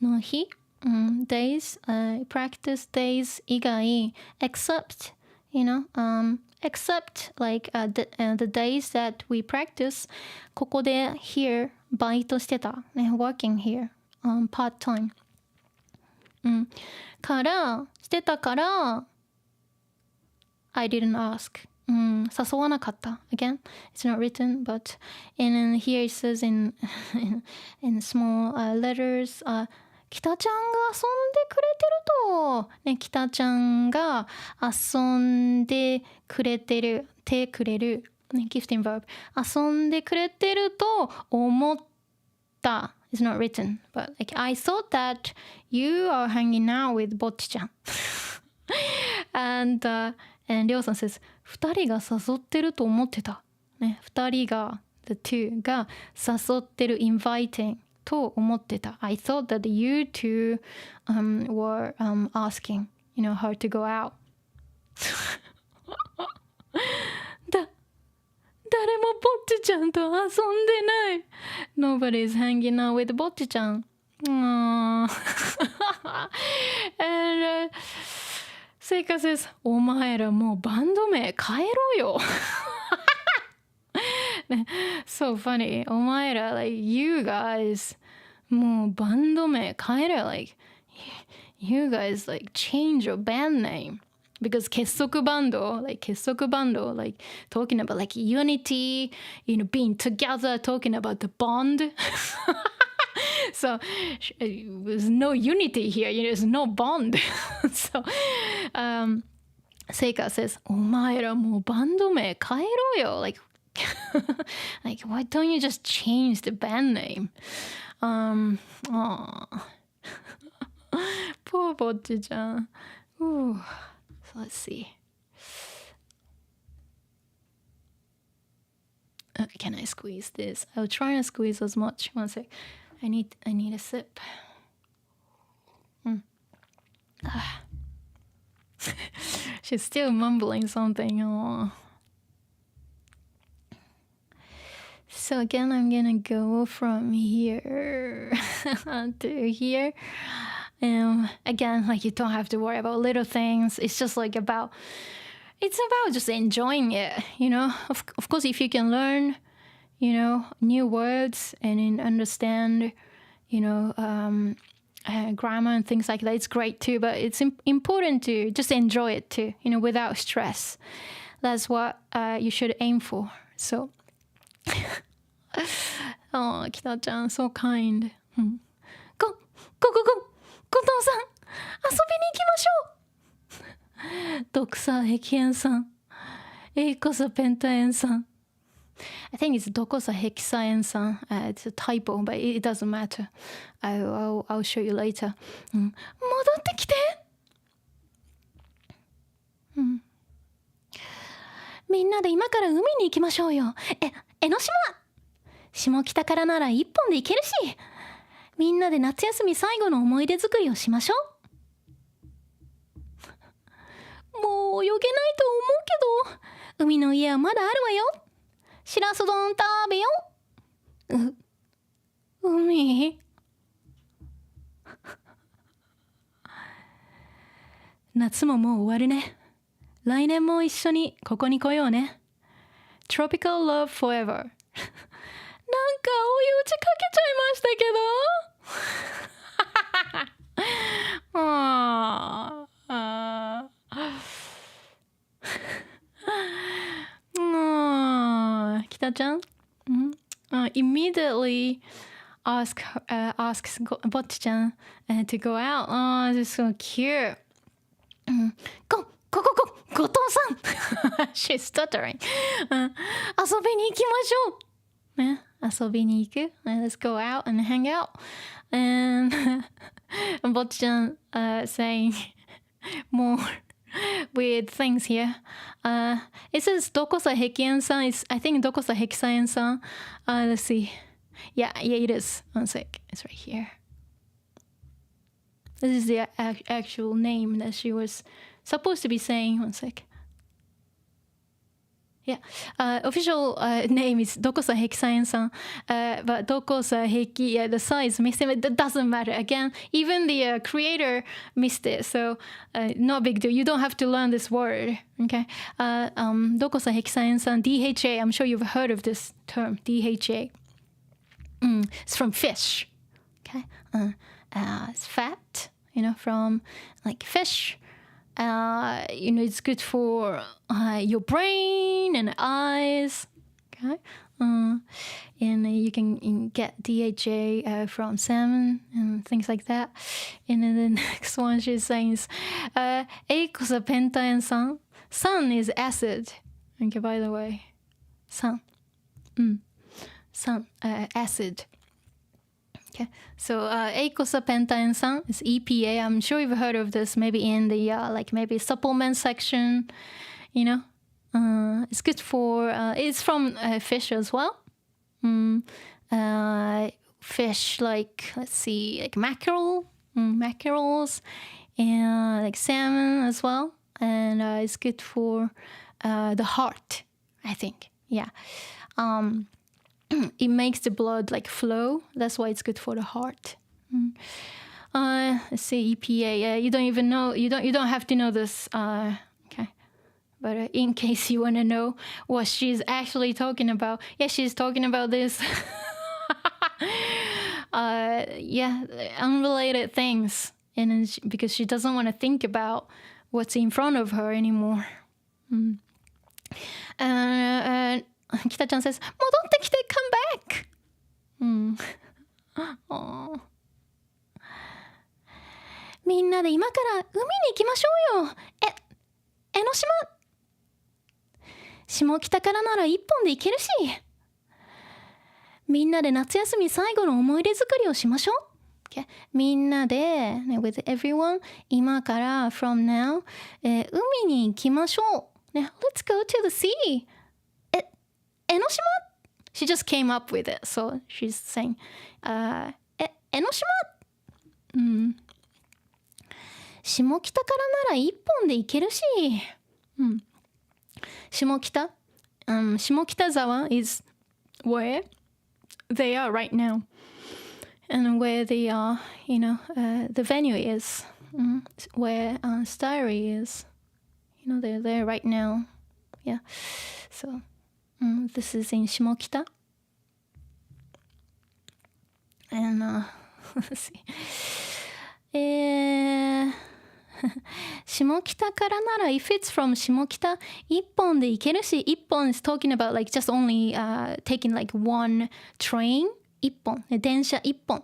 A: の日、days practice days 以外 except, you know, except like the days that we practice ここで here バイトしてた、ね、working here part time、してたから I didn't ask、誘わなかった again it's not written, but and here it says in small letters、北ちゃんが遊んでくれてると、ね、北ちゃんが遊んでくれてるてくれる、ね、gifting verb 遊んでくれてると思った It's not written, but like I thought that you are hanging out with Bocchiちゃんand Ryo-san says 二人が誘ってると思ってた、ね、二人が the two が誘ってる inviting と思ってた I thought that you two were asking, you know, her to go out 誰もぼっちちゃんと遊んでない Nobody is hanging out with ぼっちちゃんand Seika says お前らもうバンド名変えろよSo funny お前ら like you guys もうバンド名変えれ like you guys like change your band name because 結束バンド like 結束バンド like talking about like unity, you know, being together, talking about the bond. So there's no unity here, you know, there's no bond. So Seika says お前らもうバンド名変えろよ like like why don't you just change the band name? Poor Bocchi-chan. So let's see. Can I squeeze this? I'll try and squeeze as much. One sec. I need a sip. She's still mumbling something. Oh. So again, I'm gonna go from here to here. Again, like you don't have to worry about little things. It's just like it's about just enjoying it, you know. Of course, if you can learn, you know, new words and then understand, you know, grammar and things like that, it's great too. But it's important to just enjoy it too, you know, without stress. That's what you should aim for. So. Oh, Kita-chan, so kind. 後藤さん、遊びに行きましょう。ドクサヘキエンさん、エイコサペンタエンさん。I think it's ドコサヘキサエンさん。It's a typo, but it doesn't matter. I'll show you later. 戻ってきて。みんなで今から海に行きましょうよ。江ノ島。下北からなら一本で行けるし。みんなで夏休み最後の思い出作りをしましょう。もう泳げないと思うけど、海の家はまだあるわよ。しらす丼食べよう。海夏ももう終わるね。来年も一緒にここに来ようね。Tropical Love Forever なんか追い打ちかけちゃいましたけどKita-chan immediately asks Bocchi-chan to go out. Oh, this is so cute. Go,後藤さんShe's stuttering. 遊びに行きましょう。ね、遊びに行く。Let's go out and hang out. And Bocchi-chan saying more weird things here. It says どこさヘキエンさん I think どこさヘキサエンさん Let's see. Yeah, it is. One sec. It's right here. This is the actual name that she was supposed to be saying. One sec. Yeah, official name is どこさヘキサエンさん but どこさヘキ the size missed it. That doesn't matter. Again, even the creator missed it, so no big deal. You don't have to learn this word. Okay. どこさヘキサエンさん DHA. I'm sure you've heard of this term. DHA. It's from fish. Okay. It's fat, you know, from like fish. You know, it's good for your brain and eyes. Okay. And you can get DHA from salmon and things like that. And then the next one she's saying is Eikosa pentaen san. Sun is acid. Okay, by the way. Sun. Sun, acid. Okay, so Eikosa pentaen san is EPA. I'm sure you've heard of this maybe in the like maybe supplement section, you know. It's good for it's from fish as well. Fish like, let's see, like mackerels and like salmon as well. And it's good for the heart, I think. Yeah. It makes the blood like flow. That's why it's good for the heart. Let's see, EPA. Yeah, you don't even know. You don't have to know this. Okay, but in case you want to know what she's actually talking about, yeah, she's talking about this. yeah, unrelated things. And because she doesn't want to think about what's in front of her anymore. Kita-chan says, 戻ってきて come back! みんなで今から海に行きましょうよ。江ノ島。下北からなら一本で行けるし。みんなで夏休み最後の思い出作りをしましょう。Okay. みんなで、with everyone, 今から from now, 海に行きましょう。ね、let's go to the sea. 江ノ島 She just came up with it, so she's saying, 江ノ島下北からなら一本で行けるし。下北、下北沢 is where they are right now. And where the, the venue is. Where Starry is. They're there right now. Yeah. So, this is in Shimokita. And, let's see. 下北からなら if it's from 下北一本で行けるし一本 is talking about like just only taking like one train 一本電車一本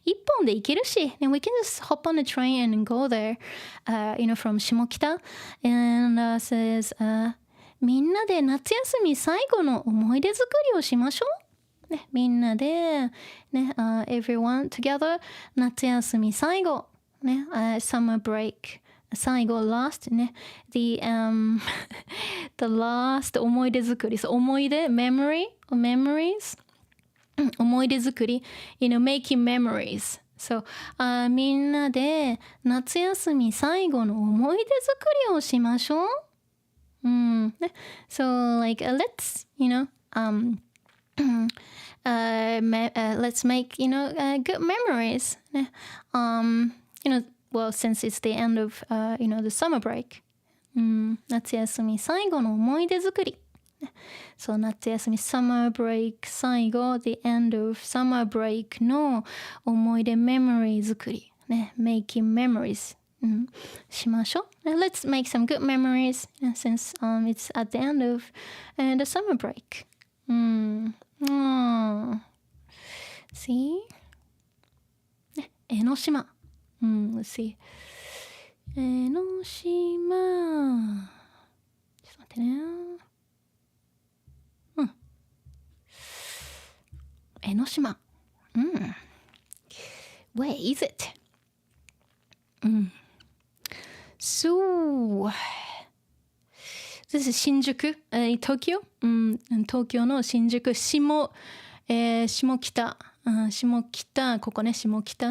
A: 一本で行けるし and we can just hop on a train and go there from 下北 and says みんなで夏休み最後の思い出作りをしましょうみんなでeveryone together 夏休み最後summer break 最後 last ね the last 思い出作り思い出 memories 思い出作り making memories so みんなで夏休み最後の思い出作りをしましょうso like let's let's make good memories well, since it's the end of, the summer break. 夏休み最後の思い出作り。そう、夏休み summer break 最後 the end of summer break の思い出 memory 作り。making memories しましょう。Let's make some good memories since it's at the end of the summer break. See? 江ノ島。let's see. 江ノ島。ちょっと待ってね。江ノ島。Where is it? So, this is 新宿、東京、東京の新宿下北。下北、ここね、下北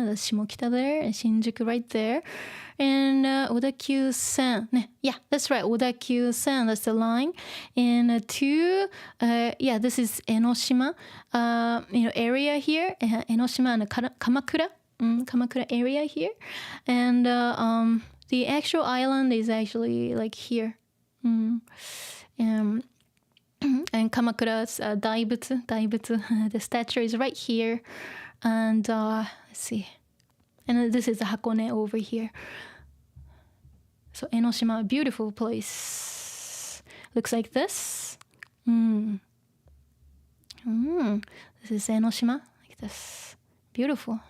A: there, 新宿 right there. And 小田急線、ね、yeah, that's right, 小田急線, that's the line. And yeah, this is Enoshima, area here, Enoshima and 鎌倉 area here. And the actual island is actually like here. And Kamakura's Daibutsu, the statue is right here. And let's see. And this is Hakone over here. So Enoshima, beautiful place. Looks like this. This is Enoshima, like this. Beautiful.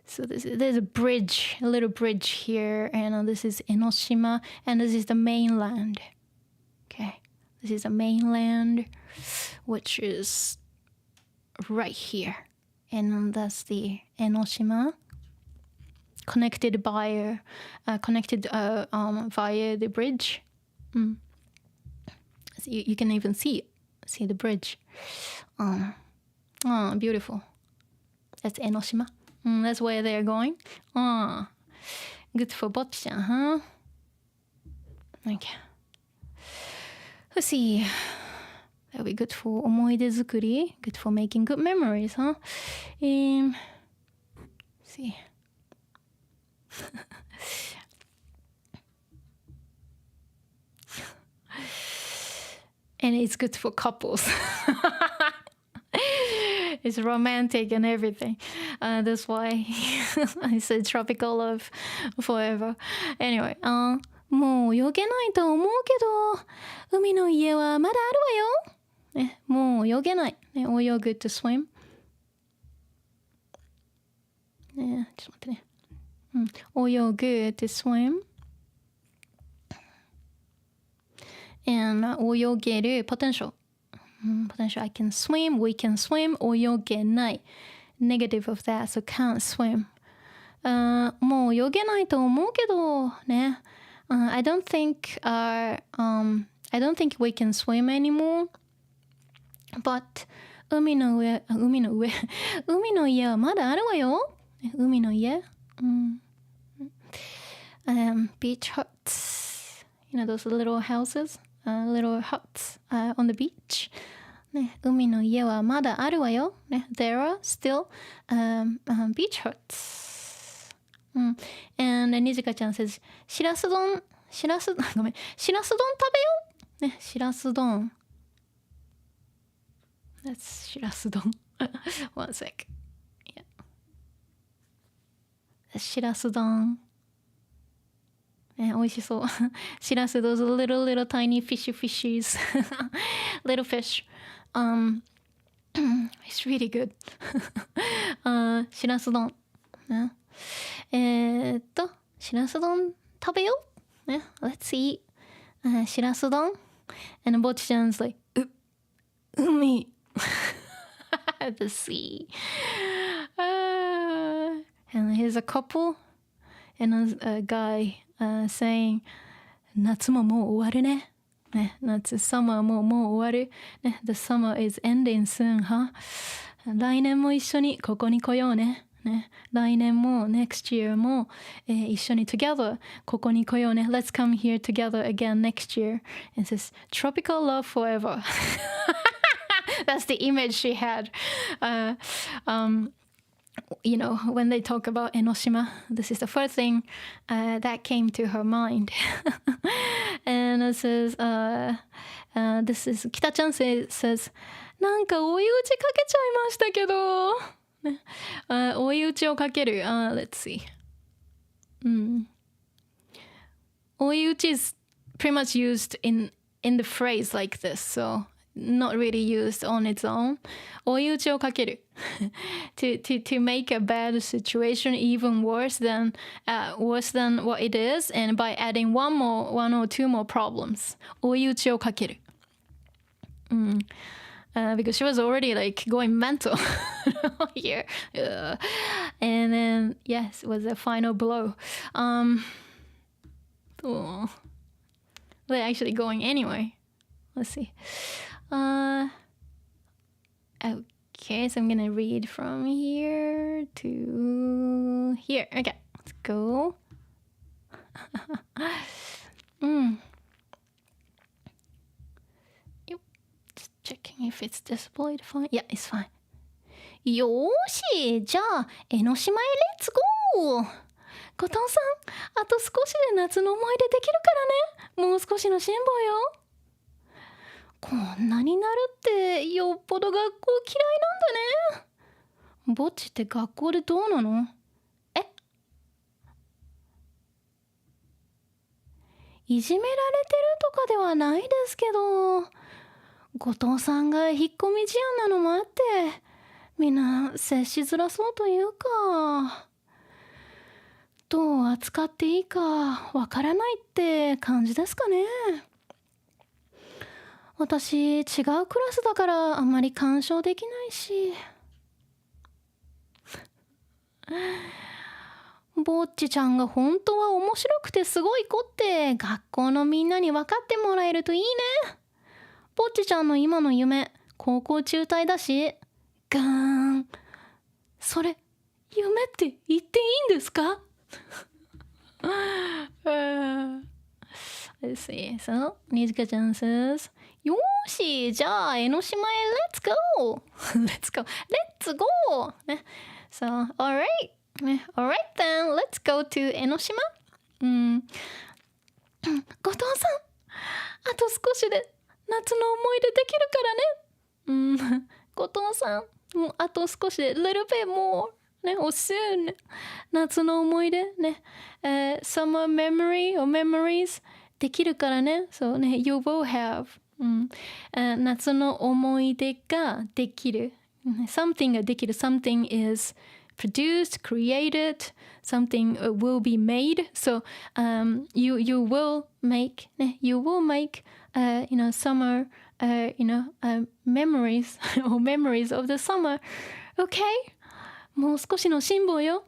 A: So there's a bridge, a little bridge here, and this is Enoshima, and this is the mainland. Okay, this is the mainland, which is right here, and that's the Enoshima, connected via the bridge. So you can even see the bridge. Beautiful. That's Enoshima. That's where they're going. Good for Bocchi-chan, huh? Okay. Let's see. That'll be good for 思い出作り. Good for making good memories, huh? Let's see. And it's good for couples. It's romantic and everything. That's why I said tropical love forever. Anyway, もう泳げないと思うけど、海の家はまだあるわよ。ね、もう泳げない。ね、泳ぐ to swim。ね、ちょっと待ってね。泳ぐ to swim. And 泳げる potential. Potential. I can swim, we can swim. 泳げない negative of that, so can't swim. もう泳げないと思うけどね。I don't think we can swim anymore. But 海の家はまだあるわよ。海の家。Beach huts. You know those little houses, little huts on the beach. ね、海の家はまだあるわよ。ね、there are still beach huts. And にじかちゃん says しらす丼食べよう。ね、しらす丼。That's しらす丼。One sec. Yeah. しらす丼。ね、美味しそう。しらす those little tiny fishies. Little fish. It's really good. しらす丼。ね、しらす丼食べよう。ね、Let's eat. しらす丼。And Bocchiちゃん's like, 海。The sea. And here's a couple and a guy saying, 夏ももう終わるね。ね、夏、summer もう終わる。ね、the summer is ending soon, huh? 来年も一緒にここに来ようね。ね、来年も next year も、一緒に together ここに来ようね。Let's come here together again next year. And says, tropical love forever. That's the image she had. You know, when they talk about Enoshima, this is the first thing that came to her mind. And it says, this is, 北ちゃん says, なんか追い打ちかけちゃいましたけど。ね、追い打ちをかける。Let's see. 追い打ち is pretty much used in the phrase like this, so not really used on its own. 追い打ちをかける。to make a bad situation even worse than what it is, and by adding one or two more problems. 追い打ちをかける。Because she was already like going mental here. And then, yes, it was a final blow. They're actually going anyway. Let's see. Okay, so I'm gonna read from here to here. Okay, let's go. Checking if it's displayed fine. Yeah, it's fine. よーし、じゃあ江ノ島へレッツゴー。後藤さん、あと少しで夏の思い出できるからね。もう少しの辛抱よ。こんなになるってよっぽど学校嫌いなんだね。ぼっちって学校でどうなの？いじめられてるとかではないですけど、後藤さんが引っ込み思案なのもあって、みんな接しづらそうというか、どう扱っていいかわからないって感じですかね。私違うクラスだからあんまり干渉できないし。ぼっちちゃんが本当は面白くてすごい子って学校のみんなに分かってもらえるといいね。ぼっちちゃんの今の夢、高校中退だし。ガーン。それ、夢って言っていいんですか？ Let's see. So, にじかちゃん says, よーし、じゃあ江ノ島へ Let's go! Let's go! Let's go! ね。So, alright. ね。Alright then, let's go to 江ノ島。後藤さん、あと少しで夏の思い出できるからね。後藤さん、もうあと少しで little bit more ね、or soon 夏の思い出ね、summer memory or memories できるからね、そうね、you will have、夏の思い出ができる、something ができる、something is produced, created, something will be made. So you will make summer memories or memories of the summer. Okay? もう少しの辛抱よ。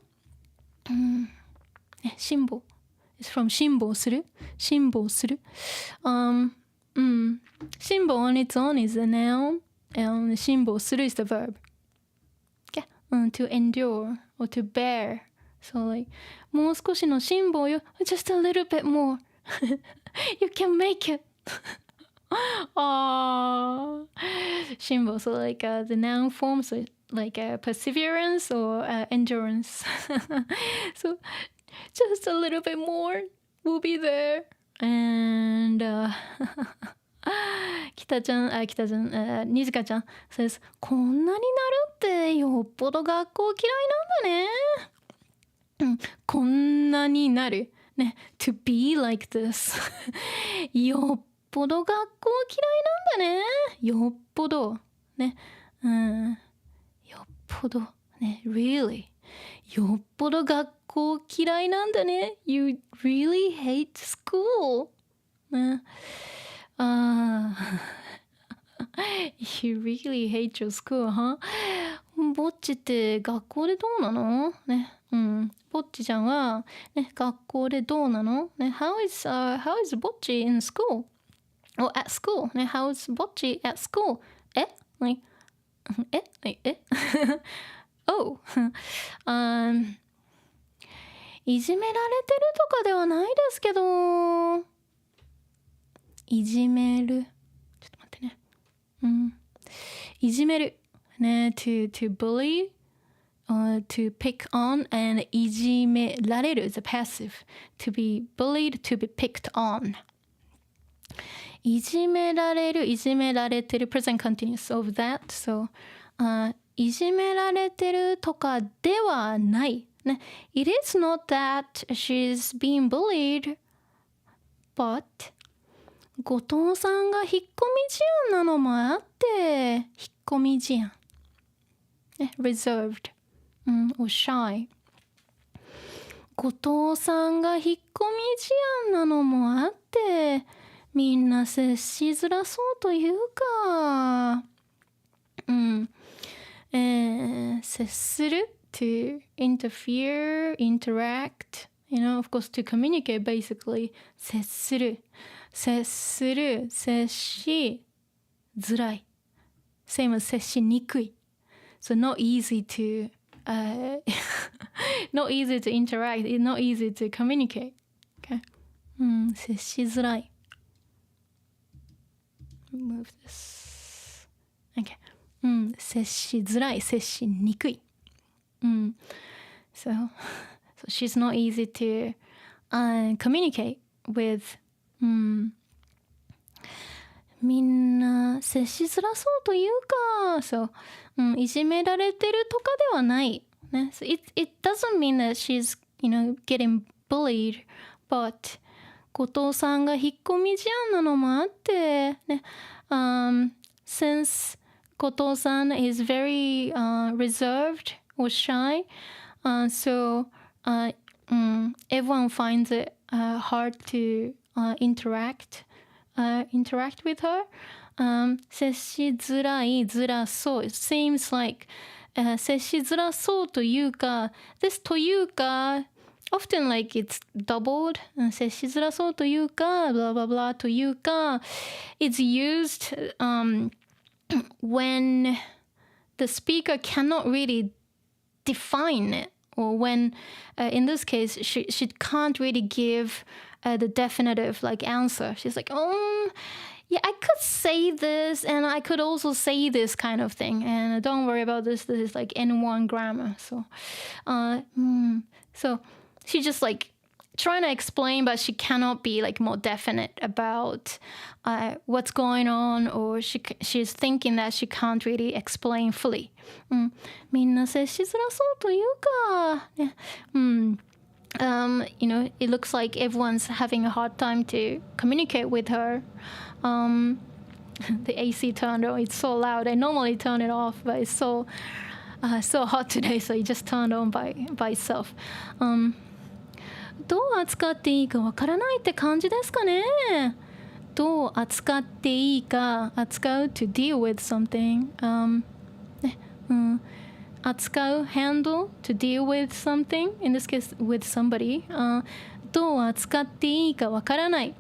A: 辛抱 is from 辛抱する。辛抱する。辛抱 on its own is a noun, and 辛抱する is the verb. To endure or to bear. So like もう少しの辛抱よ。Just a little bit more. You can make it. 辛抱 so like the noun form, so like perseverance or endurance. So just a little bit more. We'll be there. And北ちゃん、にじかちゃん says こんなになるってよっぽど学校嫌いなんだね。こんなになるね。To be like this よっぽど学校嫌いなんだね。よっぽどね。よっぽどね。Really よっぽど学校嫌いなんだね。You really hate school ね。You really hate your school, huh? ぼっちって学校でどうなのね。ぼっちちゃんは、ね、学校でどうなのね。How isぼっち in school? Or at school? ね、How is ぼっち at school? Like, Oh. いじめられてるとかではないですけど、いじめる。ちょっと待ってね。いじめる。ね、to bully, to pick on, and いじめられる is a passive. To be bullied, to be picked on. いじめられる、いじめられてる present continuous of that. So, いじめられてるとかではない。ね、It is not that she's being bullied, but後藤さんが引っ込み思案なのもあって、引っ込み思案。reserved、or shy。後藤さんが引っ込み思案なのもあって、みんな接しづらそうというか、接する to interfere, interact, of course to communicate basically 接する、接しづらい same as 接しにくい so not easy to not easy to interact, it's not easy to communicate, okay? 接しづらい move this okay 接しづらい、接しにくい。So she's not easy to communicate with. みんな接しづらそうというか、そう、いじめられてるとかではない。ね、so it doesn't mean that she's, getting bullied, but 後藤さんが引っ込み思案なのもあって、ね、since 後藤さん is very reserved or shy, so everyone finds it hard to interact with her. 接しづらい、づらそう。It seems like 接しづらそうというか、this というか、often like it's doubled. 接しづらそうというか、blah blah blah というか、it's used when the speaker cannot really define it, or when in this case she can't really give the definitive like answer. She's like, yeah, I could say this and I could also say this kind of thing, and don't worry about this is like N1 grammar. So so she just like trying to explain, but she cannot be like more definite about what's going on, or she's thinking that she can't really explain fully. みんな接しづらそうというか、ね、you know, it looks like everyone's having a hard time to communicate with her. The AC turned on. It's so loud. I normally turn it off, but it's so hot today, so it just turned on by itself. どう扱っていいかわからないって感じですかね。どう扱っていいか、扱う to deal with something. 扱う handle to deal with something, in this case with somebody. どう扱っていいかわからない。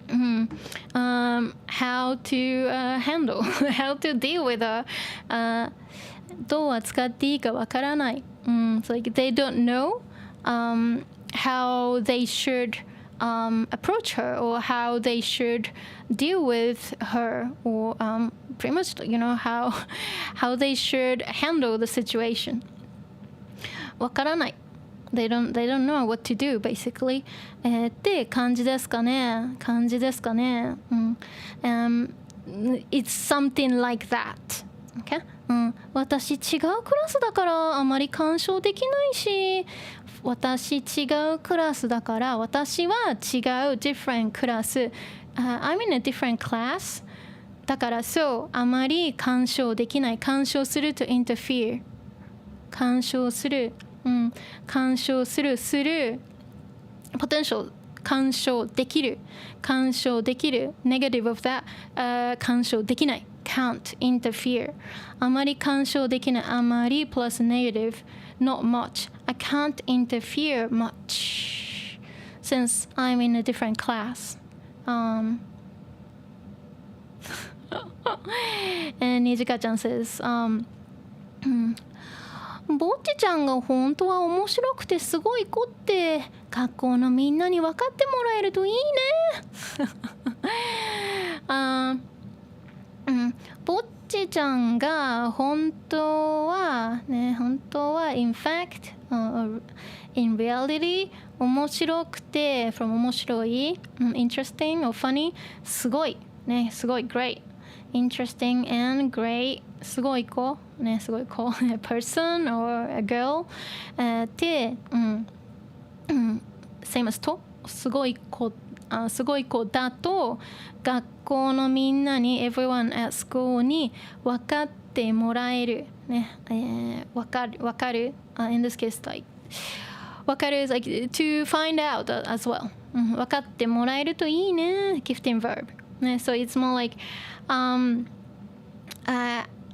A: how to handle, how to deal with her. どう扱っていいかわからない。So like they don't know how they should approach her, or how they should deal with her, or pretty much, you know, how they should handle the situation. わからない。They don't know what to do, basically. って感じですかね。感じですかね。It's something like that. Okay? 私違うクラスだからあまり干渉できないし、私違うクラスだから私は違う different クラス、I'm in a different class だからそうあまり干渉できない。干渉する to interfere 干渉する、干渉する potential 干渉できる negative of that、干渉できない can't interfere あまり干渉できない。あまり plus negative not much. I can't interfere much since I'm in a different class. And Nijika-chan says, ぼっちちゃんが本当は面白くてすごい子って学校のみんなに分かってもらえるといいね。ぼっちちゃんが本当は in fact、in reality 面白くて from 面白い、interesting or funny すごいね、すごい great interesting and great すごい子ね、すごい子a person or a girl、で、same as とすごい子だと学校のみんなに everyone at school に分かってもらえるね、分かる、in this case like 分かる is like to find out as well、分かってもらえるといいね gifting verb ね、so it's more like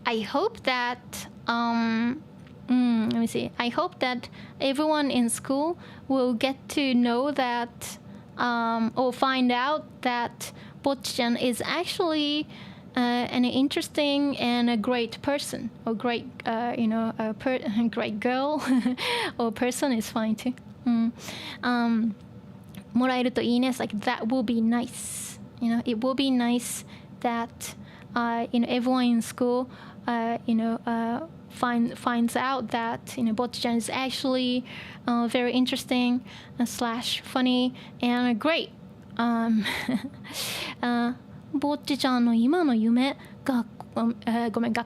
A: I hope that let me see, I hope that everyone in school will get to know that or find out that Bocchi-chan is actually an interesting and a great person, or great, great girl, or person is fine too. もらえるといいね. It's like that will be nice. You know, it will be nice that everyone in school, finds out that Bocchi-chan is actually very interesting slash funny and great. ぼっちちゃんの今の夢学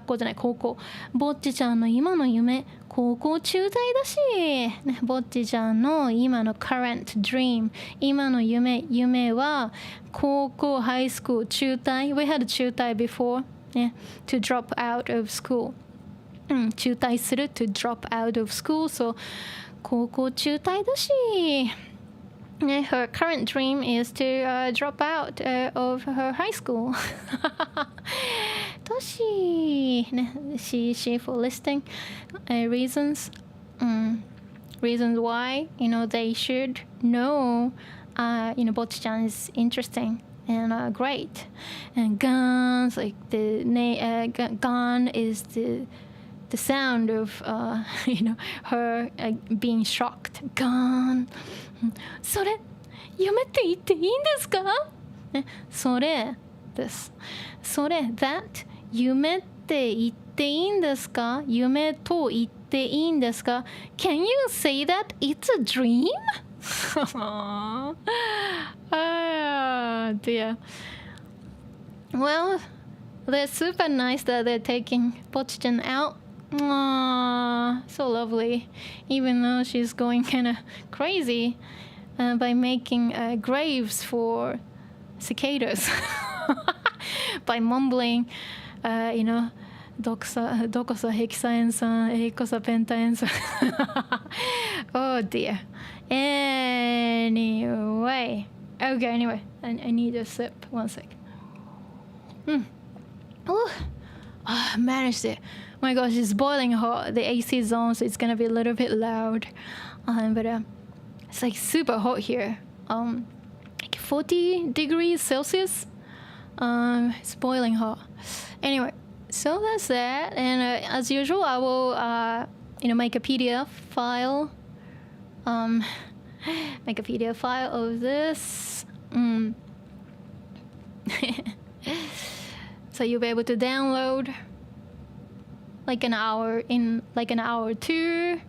A: 校じゃない高校。ぼっちちゃんの今の夢高校中退だし、ね、ぼっちちゃんの今の current dream 今の夢は高校 high school 中退 we had 中退 before、ね、to drop out of school、中退する to drop out of school so 高校中退だし、ね、her current dream is to drop out of her high school だし、ね、she for listing reasons why they should know Bocchi-chan is interesting and great and guns like the gun is the sound of her being shocked. Gone. それ夢って言っていいんですか？ね、それです。それ that 夢って言っていいんですか？夢と言っていいんですか？ Can you say that it's a dream? Oh dear. Well, they're super nice that they're taking Bocchi out. Aww, so lovely. Even though she's going kind of crazy by making graves for cicadas. By mumbling, どこさヘキサ塩酸、エイコサペンタ塩酸。Oh dear. Anyway. Okay, anyway. I need a sip. One sec. Oh, I managed it. My gosh, it's boiling hot. The AC is on, so it's gonna be a little bit loud. But it's like super hot here. Like 40 degrees Celsius. It's boiling hot. Anyway, so that's that. And as usual, I will, make a PDF file. Make a PDF file of this. So you'll be able to download like an hour or two.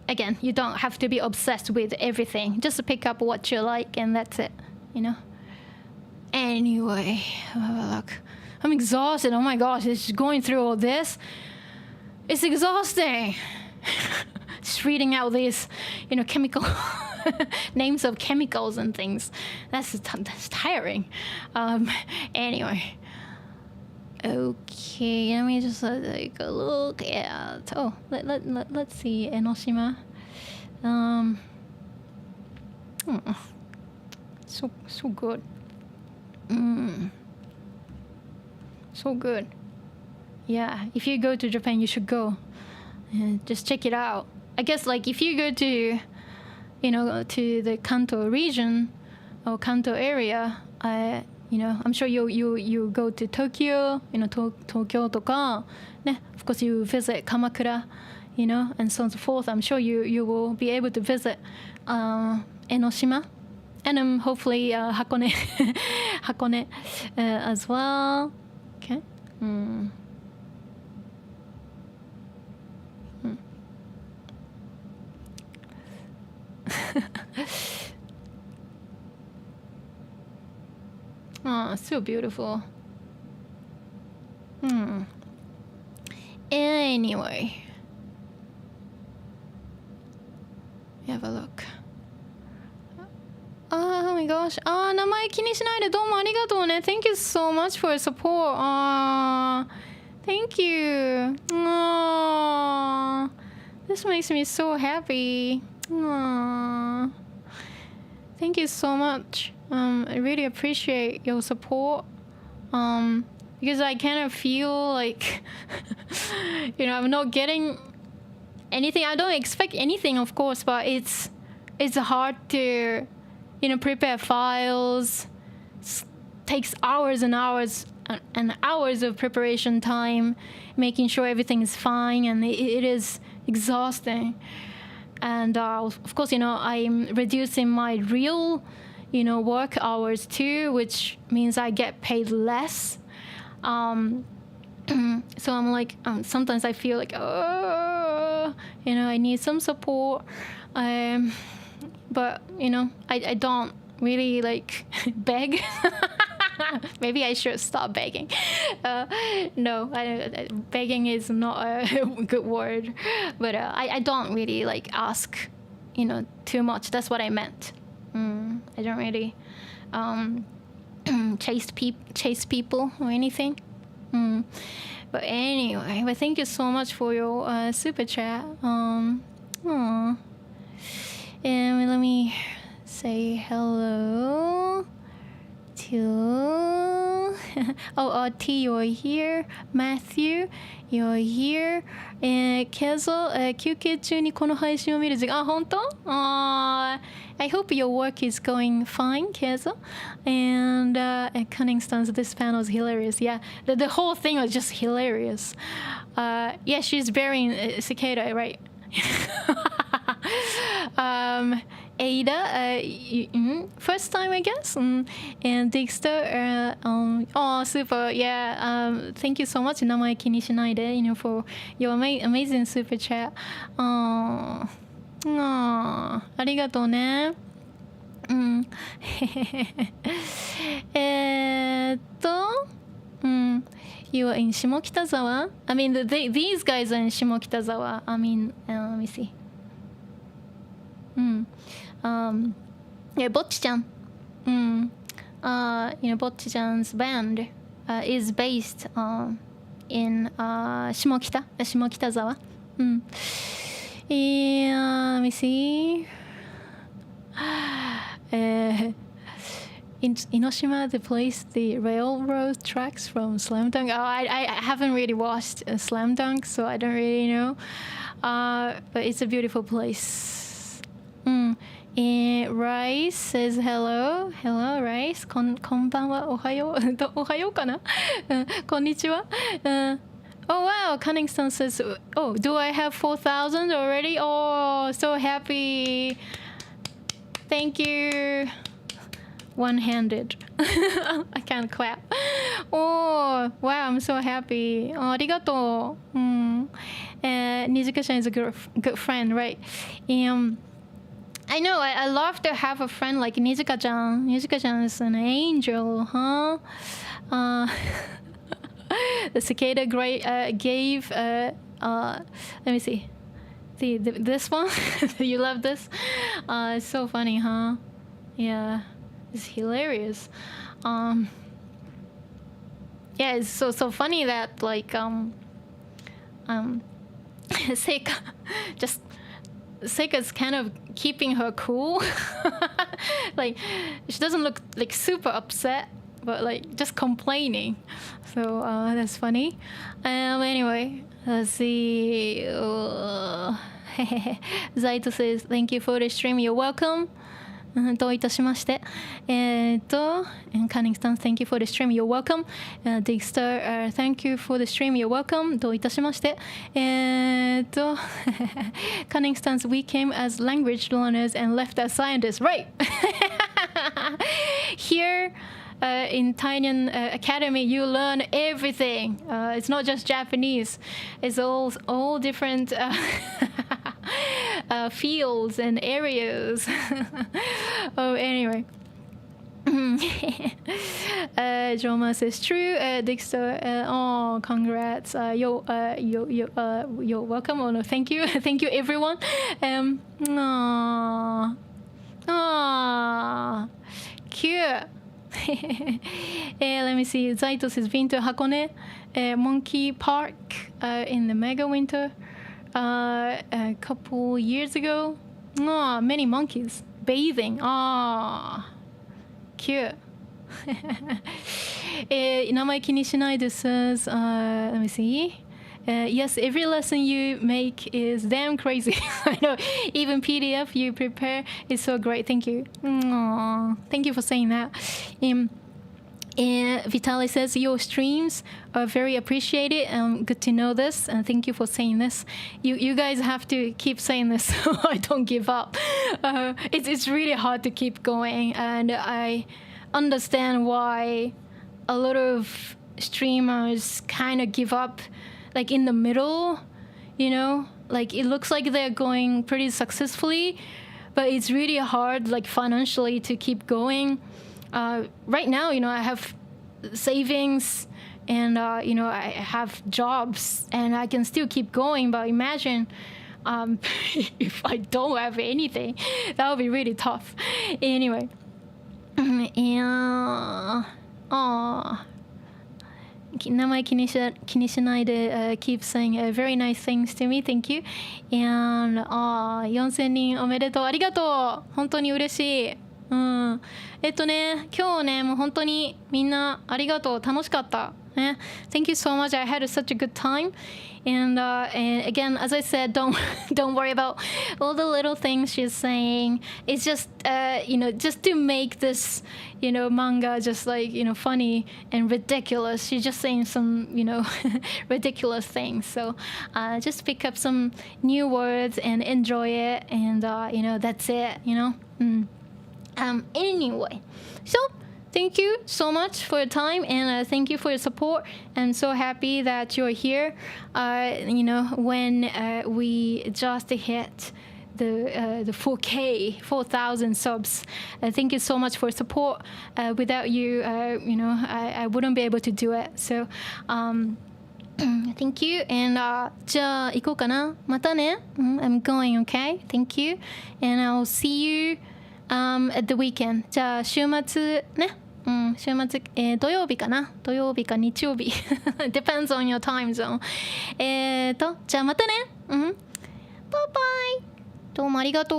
A: Again, you don't have to be obsessed with everything. Just pick up what you like and that's it, Anyway, look, I'm exhausted. Oh my gosh, it's going through all this. It's exhausting. Just reading out these, chemical names of chemicals and things. That's tiring. Anyway. Okay, let me just take a look at. Oh, let's see, Enoshima. So good. So good. Yeah, if you go to Japan, you should go. Just check it out. I guess if you go to, to the Kanto region or Kanto area, I'm sure you go to Tokyo, Tokyo とか, of course you visit Kamakura, and so on and so forth. I'm sure you will be able to visit Enoshima, and hopefully Hakone, Hakone as well. Okay. Oh, so beautiful. Anyway. Have a look. Oh my gosh. 名前気にしないでどうもありがとうね. Thank you so much for your support. Thank you. This makes me so happy. Thank you so much. I really appreciate your support. Because I kind of feel like, I'm not getting anything. I don't expect anything, of course, but it's hard to, prepare files. It takes hours and hours and hours of preparation time, making sure everything is fine, and it is exhausting. And of course, I'm reducing my real, work hours too, which means I get paid less. So I'm like, sometimes I feel like, I need some support. But, I don't really beg. Maybe I should stop begging. No, begging is not a good word. But I don't really ask, too much. That's what I meant. I don't really chase people or anything. But anyway, thank you so much for your super chat. And let me say hello to T, you're here. Matthew, you're here. Kezo, 休憩中にこの配信を見る時間。本当? I hope your work is going fine, Kezo. And Cunningston's, this panel is hilarious. Yeah, the whole thing was just hilarious. Yeah, she's burying Cicada, right? Ada, first time, I guess. And Dexter, super, yeah. Thank you so much, 名前気にしないで, for your amazing super chat. ありがとうね。うん。You are in 下北沢? I mean, these guys are in 下北沢. I mean, let me see. Yeah, Bocchi-chan. Bocchi-chan's band is based in 下北沢. Let me see. In Enoshima, they place the railroad tracks from Slam Dunk. Oh, I haven't really watched Slam Dunk, so I don't really know. But it's a beautiful place. Rice says hello. Hello, Rice. こんばんは。おはよう。おはようかなこんにちは。Oh wow, Cunningston says, oh, do I have 4,000 already? Oh, so happy. Thank you. One-handed. I can't clap. Oh, wow, I'm so happy. Oh, ありがとう。Nizuka-chan is a good friend, right? I know, I love to have a friend like Nizuka-chan. Nizuka-chan is an angel, huh? The Cicada gave, let me see. This one? You love this? It's so funny, huh? Yeah. It's hilarious. Yeah, it's so funny that like Seika's kind of keeping her cool. Like she doesn't look like super upset, but like just complaining. So that's funny. Anyway, let's see. Zaito says, "Thank you for the stream. You're welcome." どういたしまして。and Cunningston, thank you for the stream. You're welcome. Digster, thank you for the stream. You're welcome. どういたしまして。Cunningston's, we came as language learners and left as scientists. Right. Here in Taenyan Academy, you learn everything. It's not just Japanese. It's all different fields and areas. Oh, anyway. Joma says true. Dixter, oh, congrats. You're welcome. Oh no, thank you, thank you, everyone. Cute. Let me see. Zaitos has been to Hakone Monkey Park in the mega winter a couple years ago. Many monkeys bathing. Cute. 名前気にしないです says, let me see. Yes, every lesson you make is damn crazy. I know. Even PDF you prepare is so great. Thank you. Thank you for saying that. Vitali says, your streams are very appreciated. Good to know this. And thank you for saying this. You guys have to keep saying this so I don't give up. It's really hard to keep going. And I understand why a lot of streamers kind of give up like in the middle, you know, like it looks like they're going pretty successfully, but it's really hard like financially to keep going. Right now, you know, I have savings and you know, I have jobs and I can still keep going, but imagine if I don't have anything, that would be really tough. Anyway. Keep saying very nice things to me. Thank you. And 4000人おめでとう。ありがとう。本当に嬉しい。今日ね、もう本当にみんなありがとう。楽しかった。Thank you so much. I had such a good time. And again, as I said, don't worry about all the little things she's saying. It's just you know, just to make this, you know, manga just like, you know, funny and ridiculous. She's just saying some, you know, ridiculous things. So just pick up some new words and enjoy it. And you know, that's it. You know. Anyway, so. Thank you so much for your time and thank you for your support. I'm so happy that you're here. You know, when we just hit the 4K 4,000 subs. Thank you so much for support. Without you, I wouldn't be able to do it. So thank you. And じゃあ行こうかな。またね。I'm going, okay? Thank you. And I'll see you at the weekend. じゃあ週末ね。週末、土曜日かな。土曜日か日曜日。Depends on your time zone. じゃあまたね。バイバイ。どうもありがとう。